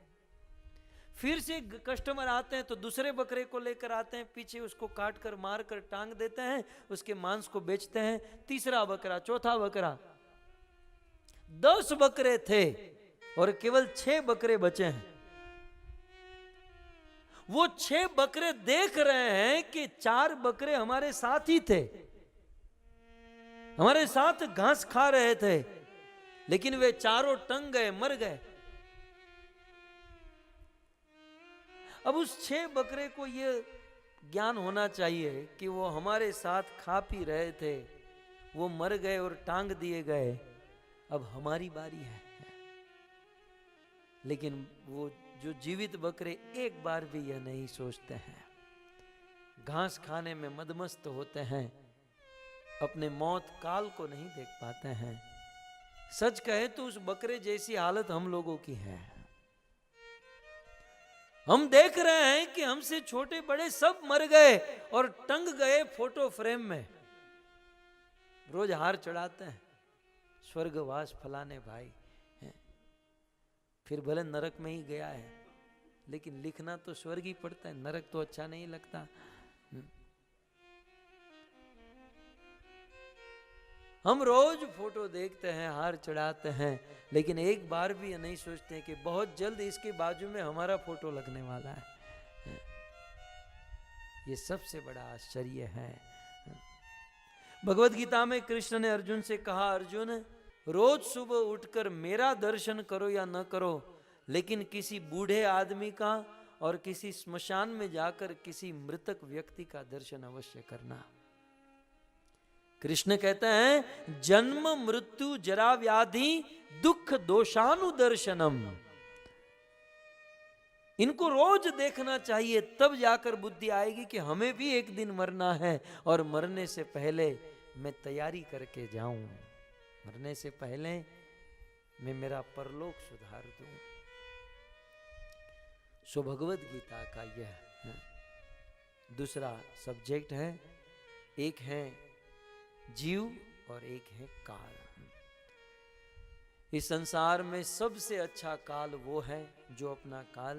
फिर से कस्टमर आते हैं तो दूसरे बकरे को लेकर आते हैं, पीछे उसको काट कर मार कर टांग देते हैं, उसके मांस को बेचते हैं। तीसरा बकरा, चौथा बकरा, 10 बकरे थे और केवल 6 बकरे बचे हैं। वो 6 बकरे देख रहे हैं कि 4 बकरे हमारे साथ ही थे, हमारे साथ घास खा रहे थे, लेकिन वे चारों टंग गए, मर गए। अब उस 6 बकरे को यह ज्ञान होना चाहिए कि वो हमारे साथ खा पी रहे थे, वो मर गए और टांग दिए गए, अब हमारी बारी है। लेकिन वो जो जीवित बकरे एक बार भी यह नहीं सोचते हैं, घास खाने में मदमस्त होते हैं, अपने मौत काल को नहीं देख पाते हैं। सच कहे तो उस बकरे जैसी हालत हम लोगों की है। हम देख रहे हैं कि हमसे छोटे बड़े सब मर गए और टंग गए फोटो फ्रेम में, रोज हार चढ़ाते हैं, स्वर्गवास फलाने भाई हैं। फिर भले नरक में ही गया है, लेकिन लिखना तो स्वर्ग ही पड़ता है, नरक तो अच्छा नहीं लगता। हम रोज फोटो देखते हैं, हार चढ़ाते हैं, लेकिन एक बार भी ये नहीं सोचते कि बहुत जल्द इसके बाजू में हमारा फोटो लगने वाला है। ये सबसे बड़ा आश्चर्य है। भगवत गीता में कृष्ण ने अर्जुन से कहा, अर्जुन रोज सुबह उठकर मेरा दर्शन करो या न करो, लेकिन किसी बूढ़े आदमी का और किसी स्मशान में जाकर किसी मृतक व्यक्ति का दर्शन अवश्य करना। कृष्ण कहते हैं, जन्म मृत्यु जरा व्याधि दुख दोषानुदर्शनम, इनको रोज देखना चाहिए, तब जाकर बुद्धि आएगी कि हमें भी एक दिन मरना है और मरने से पहले मैं तैयारी करके जाऊं, मरने से पहले मैं मेरा परलोक सुधार दूं। सो भगवत गीता का यह दूसरा सब्जेक्ट है। एक है जीव और एक है काल। इस संसार में सबसे अच्छा काल वो है जो अपना काल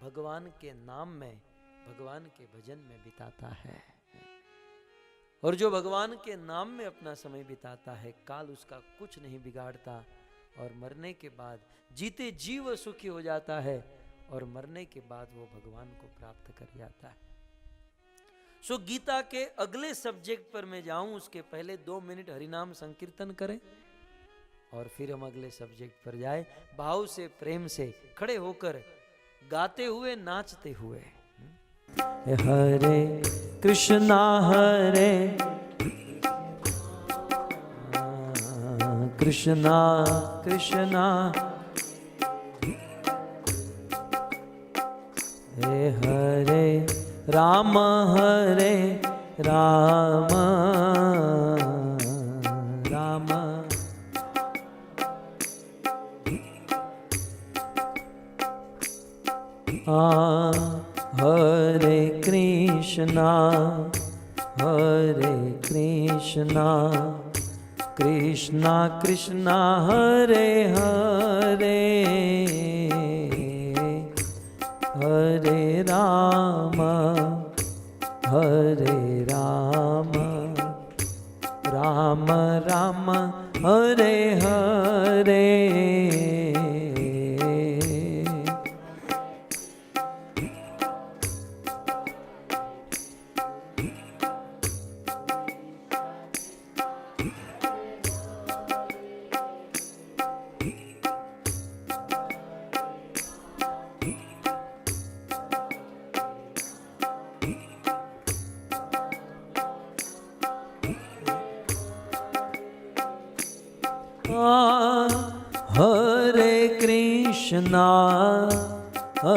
भगवान के नाम में, भगवान के भजन में बिताता है। और जो भगवान के नाम में अपना समय बिताता है, काल उसका कुछ नहीं बिगाड़ता, और मरने के बाद जीते जीव सुखी हो जाता है, और मरने के बाद वो भगवान को प्राप्त कर जाता है। सो गीता के अगले सब्जेक्ट पर मैं जाऊं, उसके पहले 2 मिनट हरिनाम संकीर्तन करें और फिर हम अगले सब्जेक्ट पर जाए। भाव से, प्रेम से खड़े होकर, गाते हुए, नाचते हुए। हरे कृष्णा हरे कृष्णा कृष्णा हरे राम हरे राम राम हरे कृष्णा कृष्णा कृष्णा हरे हरे हरे राम राम राम हरे हरे।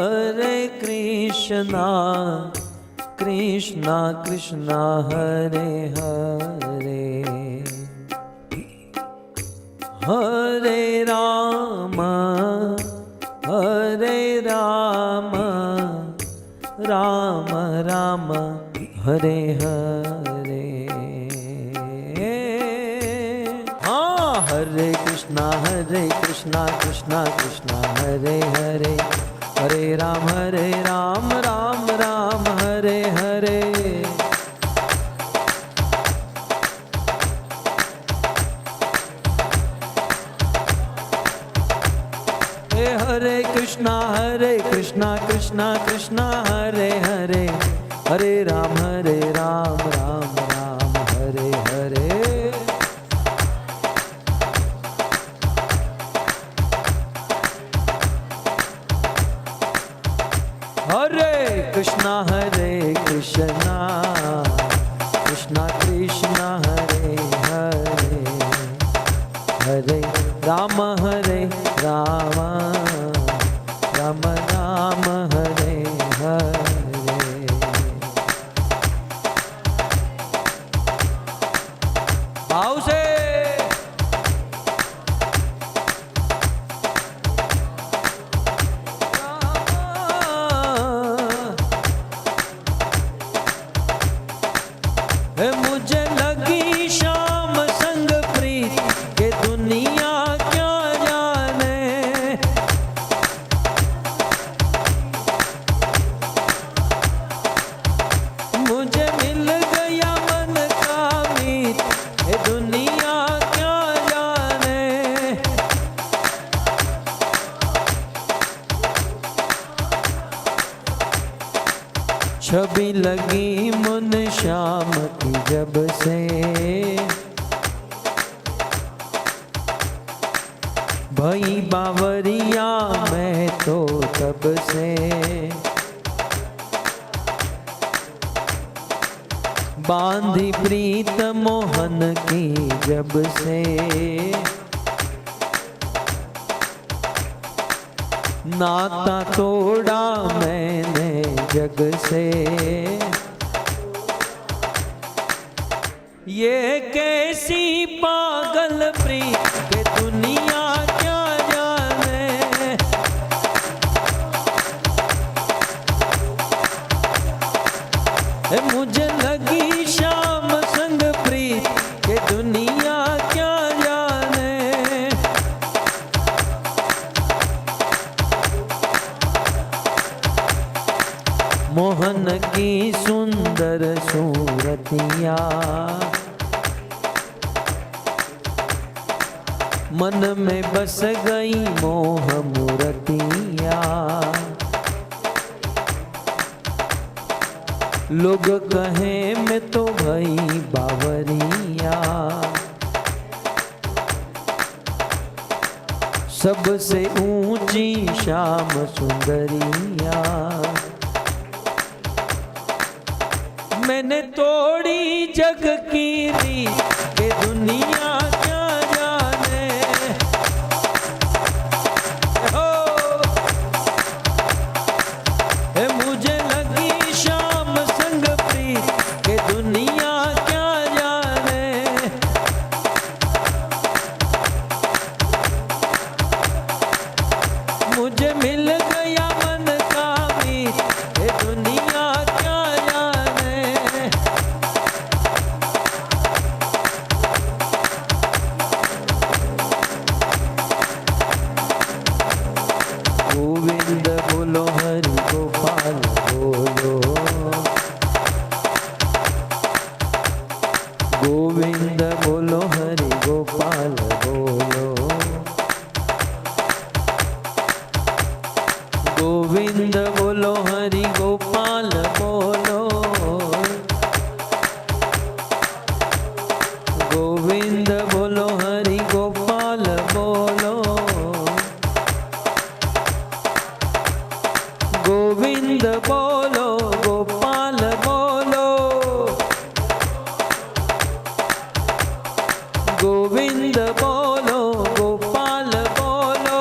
हरे कृष्णा कृष्णा कृष्णा हरे हरे हरे राम राम राम हरे हरे। हाँ, हरे कृष्णा कृष्णा कृष्णा हरे हरे हरे राम राम राम हरे हरे। हरे कृष्णा कृष्णा कृष्णा हरे हरे राम राम राम हरे हरे। हरे कृष्णा कृष्णा कृष्णा हरे हरे, हरे राम राम राम राम हरे हरे। भाव से मुझे लगी शाम संग प्रीत के दुनिया क्या जाने। मुझे मिल गया मन का मीत, ये दुनिया क्या जाने। छवि लगी मुन श्याम की जब से, भई बावरिया मैं तो तब से। बांधी प्रीत मोहन की जब से, नाता तोड़ा मैंने जग से। ये कैसी पागल प्रीत के दुनिया क्या जाने। मुझे लगी शाम संग प्रीत के दुनिया क्या जाने। मोहन की सुंदर सूरतिया मन में बस गई मोह मूर्तिया। लोग कहें मैं तो भई बावरिया, सबसे ऊंची श्याम सुंदरिया। मैंने तोड़ी जग की रीत के दुनिया क्या जाने। हो मुझे लगी शाम संग प्रीत के दुनिया क्या जाने। मुझे मिल गया मन का मीत, ये दुनिया क्या जाने। गोविंद बोलो हरि गोपाल बोलो, गोविंद बोलो हरि गोपाल बोलो, गोविंद बोलो हरि गोपाल बोलो, गोविंद बोलो हरि गोपाल बोलो, गोविंद बोलो गोपाल बोलो, गोविंद बोलो गोपाल बोलो।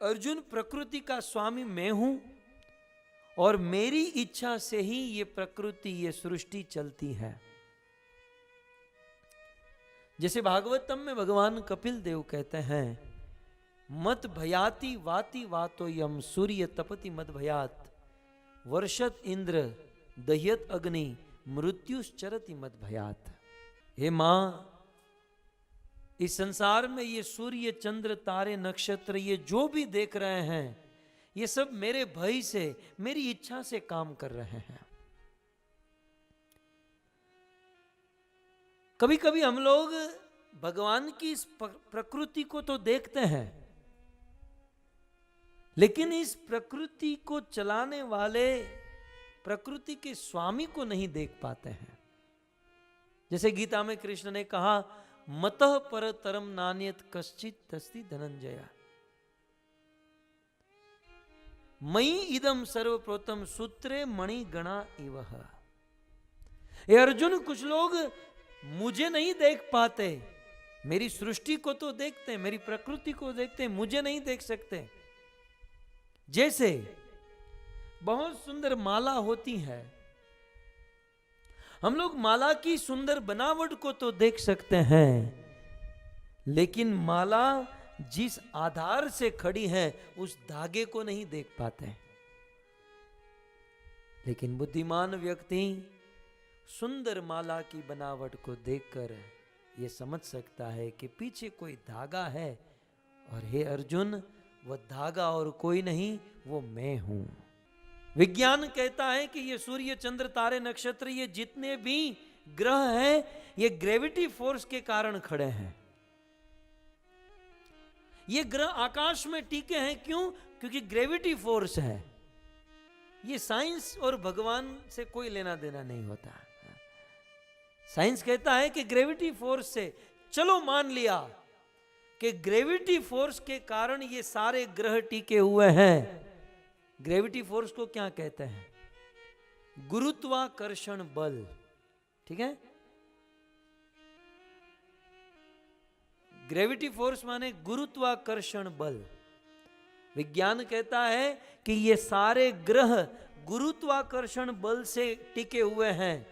अर्जुन प्रकृति का स्वामी मैं हूं और मेरी इच्छा से ही ये प्रकृति, ये सृष्टि चलती है। जैसे भागवतम में भगवान कपिल देव कहते हैं, मत भयाति वाति वातो यम सूर्य तपति मत भयात वर्षत इंद्र दह्यत अग्नि मृत्युश्चरति मत भयात। हे मां, इस संसार में ये सूर्य चंद्र तारे नक्षत्र ये जो भी देख रहे हैं, ये सब मेरे भय से, मेरी इच्छा से काम कर रहे हैं। कभी कभी हम लोग भगवान की इस प्रकृति को तो देखते हैं, लेकिन इस प्रकृति को चलाने वाले प्रकृति के स्वामी को नहीं देख पाते हैं। जैसे गीता में कृष्ण ने कहा, मतः परतरम नान्यत कश्चित् अस्ति धनंजय मयि इदम सर्वप्रोतम सूत्रे मणि गणा इवह। ये अर्जुन, कुछ लोग मुझे नहीं देख पाते, मेरी सृष्टि को तो देखते हैं, मेरी प्रकृति को देखते हैं, मुझे नहीं देख सकते। जैसे बहुत सुंदर माला होती है, हम लोग माला की सुंदर बनावट को तो देख सकते हैं, लेकिन माला जिस आधार से खड़ी है उस धागे को नहीं देख पाते। लेकिन बुद्धिमान व्यक्ति सुंदर माला की बनावट को देखकर यह समझ सकता है कि पीछे कोई धागा है, और हे अर्जुन, वह धागा और कोई नहीं, वो मैं हूं। विज्ञान कहता है कि ये सूर्य चंद्र तारे नक्षत्र ये जितने भी ग्रह हैं, ये ग्रेविटी फोर्स के कारण खड़े हैं। ये ग्रह आकाश में टिके हैं, क्यों? क्योंकि ग्रेविटी फोर्स है। ये साइंस और भगवान से कोई लेना देना नहीं होता। साइंस कहता है कि ग्रेविटी फोर्स से, चलो मान लिया कि ग्रेविटी फोर्स के कारण ये सारे ग्रह टिके हुए हैं। ग्रेविटी फोर्स को क्या कहते हैं? गुरुत्वाकर्षण बल। ठीक है, ग्रेविटी फोर्स माने गुरुत्वाकर्षण बल। विज्ञान कहता है कि ये सारे ग्रह गुरुत्वाकर्षण बल से टिके हुए हैं,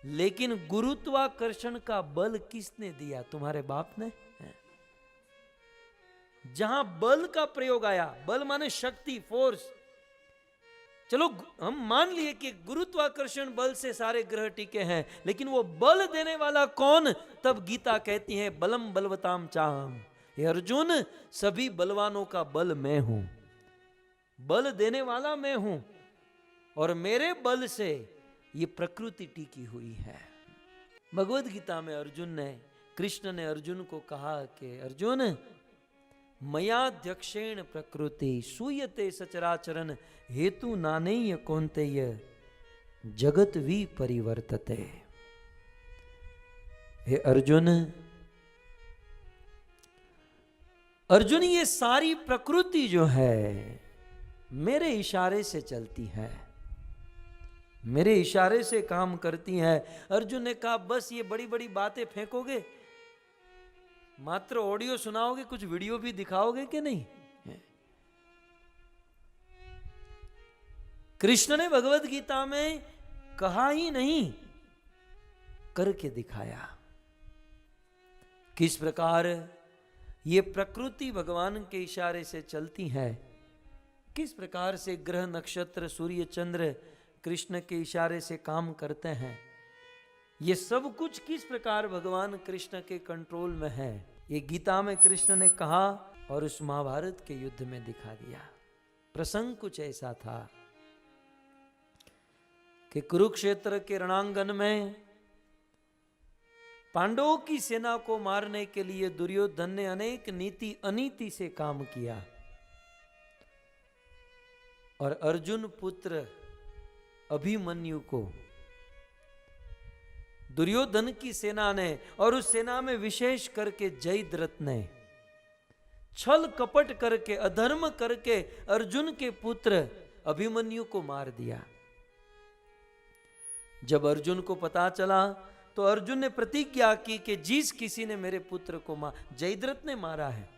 लेकिन गुरुत्वाकर्षण का बल किसने दिया? तुम्हारे बाप ने। जहां बल का प्रयोग आया, बल माने शक्ति, फोर्स, चलो हम मान लिए कि गुरुत्वाकर्षण बल से सारे ग्रह टिके हैं, लेकिन वो बल देने वाला कौन? तब गीता कहती है, बलम बलवताम चाहम। हे अर्जुन, सभी बलवानों का बल मैं हूं, बल देने वाला मैं हूं, और मेरे बल से ये प्रकृति टिकी हुई है। भगवद गीता में कृष्ण ने अर्जुन को कहा कि अर्जुन, मयाध्यक्षेण प्रकृति सूयते सचराचरन हेतु नानेय कौन्तेय जगत वि परिवर्तते। हे अर्जुन, ये सारी प्रकृति जो है मेरे इशारे से चलती है, मेरे इशारे से काम करती है। अर्जुन ने कहा, बस ये बड़ी बड़ी बातें फेंकोगे, मात्र ऑडियो सुनाओगे, कुछ वीडियो भी दिखाओगे कि नहीं? कृष्ण ने भगवद गीता में कहा ही नहीं, करके दिखाया। किस प्रकार ये प्रकृति भगवान के इशारे से चलती है, किस प्रकार से ग्रह नक्षत्र सूर्य चंद्र कृष्ण के इशारे से काम करते हैं, ये सब कुछ किस प्रकार भगवान कृष्ण के कंट्रोल में है, ये गीता में कृष्ण ने कहा और उस महाभारत के युद्ध में दिखा दिया। प्रसंग कुछ ऐसा था कि कुरुक्षेत्र के रणांगन में पांडवों की सेना को मारने के लिए दुर्योधन ने अनेक नीति अनीति से काम किया, और अर्जुन पुत्र अभिमन्यु को दुर्योधन की सेना ने, और उस सेना में विशेष करके जयद्रथ ने छल कपट करके, अधर्म करके अर्जुन के पुत्र अभिमन्यु को मार दिया। जब अर्जुन को पता चला तो अर्जुन ने प्रतिज्ञा की कि जिस किसी ने मेरे पुत्र को जयद्रथ ने मारा है,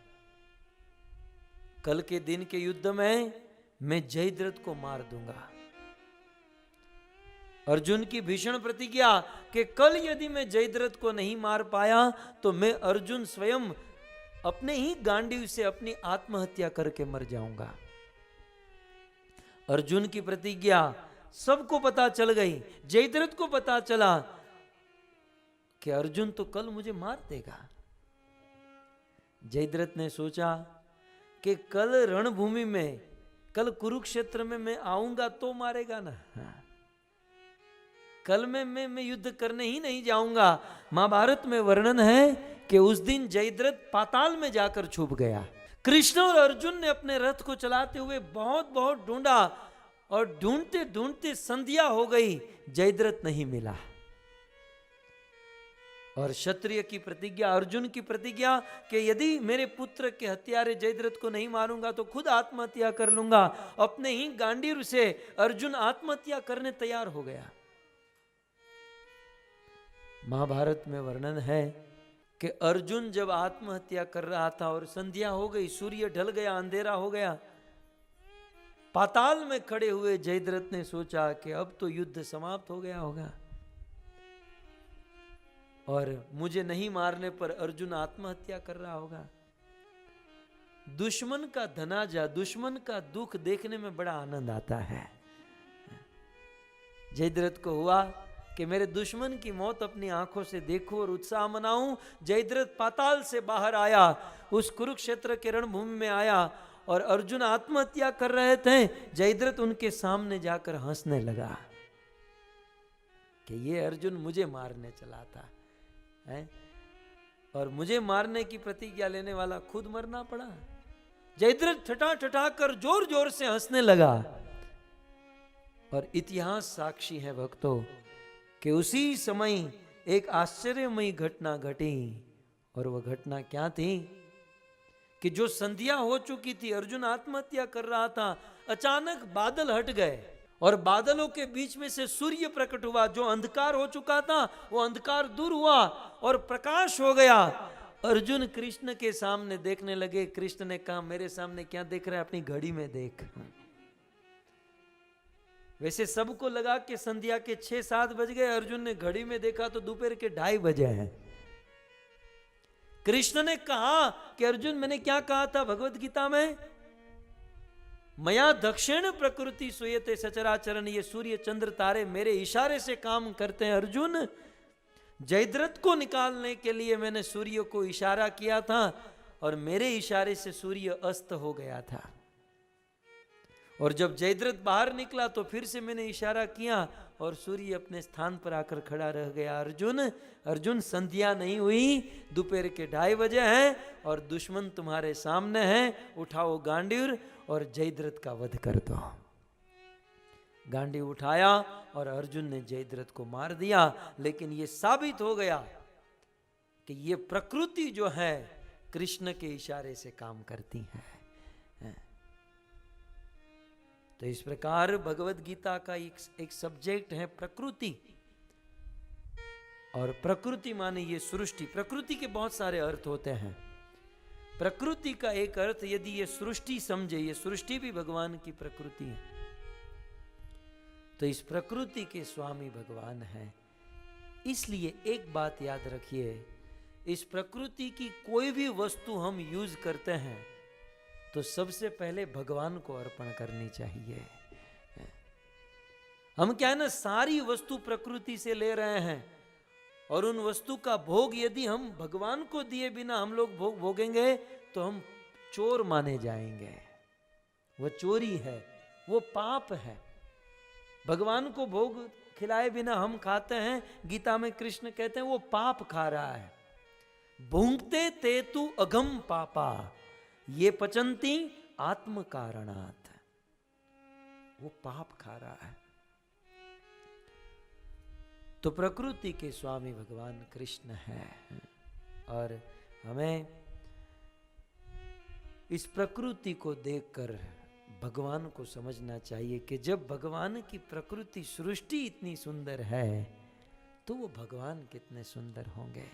कल के दिन के युद्ध में मैं जयद्रथ को मार दूंगा। अर्जुन की भीषण प्रतिज्ञा कि कल यदि मैं जयद्रथ को नहीं मार पाया तो मैं अर्जुन स्वयं अपने ही गांडीव से अपनी आत्महत्या करके मर जाऊंगा। अर्जुन की प्रतिज्ञा सबको पता चल गई, जयद्रथ को पता चला कि अर्जुन तो कल मुझे मार देगा। जयद्रथ ने सोचा कि कल रणभूमि में, कल कुरुक्षेत्र में मैं आऊंगा तो मारेगा ना, कल मैं युद्ध करने ही नहीं जाऊंगा। महाभारत में वर्णन है कि उस दिन जयद्रथ पाताल में जाकर छुप गया। कृष्ण और अर्जुन ने अपने रथ को चलाते हुए बहुत बहुत ढूंढा और ढूंढते ढूंढते संध्या हो गई, जयद्रथ नहीं मिला। और क्षत्रिय की प्रतिज्ञा, अर्जुन की प्रतिज्ञा कि यदि मेरे पुत्र के हत्यारे जयद्रथ को नहीं मारूंगा तो खुद आत्महत्या कर लूंगा, अपने ही गांडीव से अर्जुन आत्महत्या करने तैयार हो गया। महाभारत में वर्णन है कि अर्जुन जब आत्महत्या कर रहा था और संध्या हो गई, सूर्य ढल गया, अंधेरा हो गया, पाताल में खड़े हुए जयद्रथ ने सोचा कि अब तो युद्ध समाप्त हो गया होगा और मुझे नहीं मारने पर अर्जुन आत्महत्या कर रहा होगा। दुश्मन का धनाजा, दुश्मन का दुख देखने में बड़ा आनंद आता है। जयद्रथ को हुआ कि मेरे दुश्मन की मौत अपनी आंखों से देखूं और उत्साह मनाऊं। जयद्रथ पाताल से बाहर आया, उस कुरुक्षेत्र के रणभूमि में आया और अर्जुन आत्महत्या कर रहे थे। जयद्रथ उनके सामने जाकर हंसने लगा कि ये अर्जुन मुझे मारने चला था है? और मुझे मारने की प्रतिज्ञा लेने वाला खुद मरना पड़ा। जयद्रथ ठठा ठठा कर जोर जोर से हंसने लगा। और इतिहास साक्षी है भक्तों कि उसी समय एक आश्चर्यमयी घटना घटी। और वह घटना क्या थी कि जो संध्या हो चुकी थी, अर्जुन आत्महत्या कर रहा था, अचानक बादल हट गए और बादलों के बीच में से सूर्य प्रकट हुआ। जो अंधकार हो चुका था वो अंधकार दूर हुआ और प्रकाश हो गया। अर्जुन कृष्ण के सामने देखने लगे। कृष्ण ने कहा, मेरे सामने क्या देख रहा है, अपनी घड़ी में देख। वैसे सबको लगा कि संध्या के 6-7 बज गए, अर्जुन ने घड़ी में देखा तो दोपहर के 2:30 बजे हैं। कृष्ण ने कहा कि अर्जुन, मैंने क्या कहा था भगवत गीता में, मया दक्षिण प्रकृति सुयते सचराचरण, ये सूर्य चंद्र तारे मेरे इशारे से काम करते हैं। अर्जुन, जयद्रथ को निकालने के लिए मैंने सूर्य को इशारा किया था और मेरे इशारे से सूर्य अस्त हो गया था। और जब जयद्रथ बाहर निकला तो फिर से मैंने इशारा किया और सूर्य अपने स्थान पर आकर खड़ा रह गया। अर्जुन, संध्या नहीं हुई, दोपहर के 2:30 बजे हैं और दुश्मन तुम्हारे सामने है। उठाओ गांडीव और जयद्रथ का वध कर दो। गांडीव उठाया और अर्जुन ने जयद्रथ को मार दिया। लेकिन यह साबित हो गया कि ये प्रकृति जो है कृष्ण के इशारे से काम करती है। तो इस प्रकार भगवत गीता का एक सब्जेक्ट है प्रकृति। और प्रकृति माने ये सृष्टि। प्रकृति के बहुत सारे अर्थ होते हैं। प्रकृति का एक अर्थ यदि ये सृष्टि समझे, ये सृष्टि भी भगवान की प्रकृति है, तो इस प्रकृति के स्वामी भगवान है। इसलिए एक बात याद रखिए, इस प्रकृति की कोई भी वस्तु हम यूज करते हैं तो सबसे पहले भगवान को अर्पण करनी चाहिए। हम क्या है ना, सारी वस्तु प्रकृति से ले रहे हैं और उन वस्तु का भोग यदि हम भगवान को दिए बिना हम लोग भोग भोगेंगे तो हम चोर माने जाएंगे। वो चोरी है, वो पाप है। भगवान को भोग खिलाए बिना हम खाते हैं, गीता में कृष्ण कहते हैं वो पाप खा रहा है। भूंगते ते तु अघम पापा ये पचंती आत्म कारणात्, वो पाप खा रहा है। तो प्रकृति के स्वामी भगवान कृष्ण है और हमें इस प्रकृति को देखकर भगवान को समझना चाहिए कि जब भगवान की प्रकृति सृष्टि इतनी सुंदर है तो वो भगवान कितने सुंदर होंगे।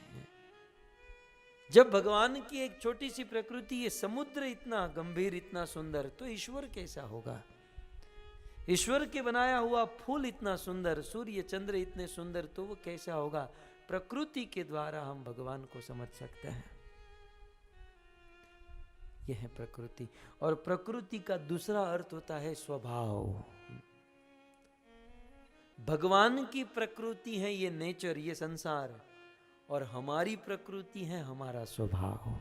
जब भगवान की एक छोटी सी प्रकृति, ये समुद्र इतना गंभीर, इतना सुंदर, तो ईश्वर कैसा होगा? ईश्वर के बनाया हुआ फूल इतना सुंदर, सूर्य चंद्र इतने सुंदर, तो वो कैसा होगा? प्रकृति के द्वारा हम भगवान को समझ सकते हैं। यह है प्रकृति। और प्रकृति का दूसरा अर्थ होता है स्वभाव। भगवान की प्रकृति है ये नेचर, ये संसार, और हमारी प्रकृति है हमारा स्वभाव।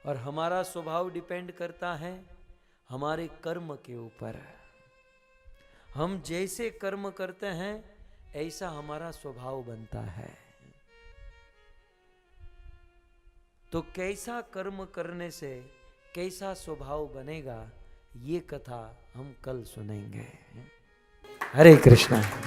और हमारा स्वभाव डिपेंड करता है हमारे कर्म के ऊपर। हम जैसे कर्म करते हैं ऐसा हमारा स्वभाव बनता है। तो कैसा कर्म करने से कैसा स्वभाव बनेगा, ये कथा हम कल सुनेंगे। हरे कृष्णा।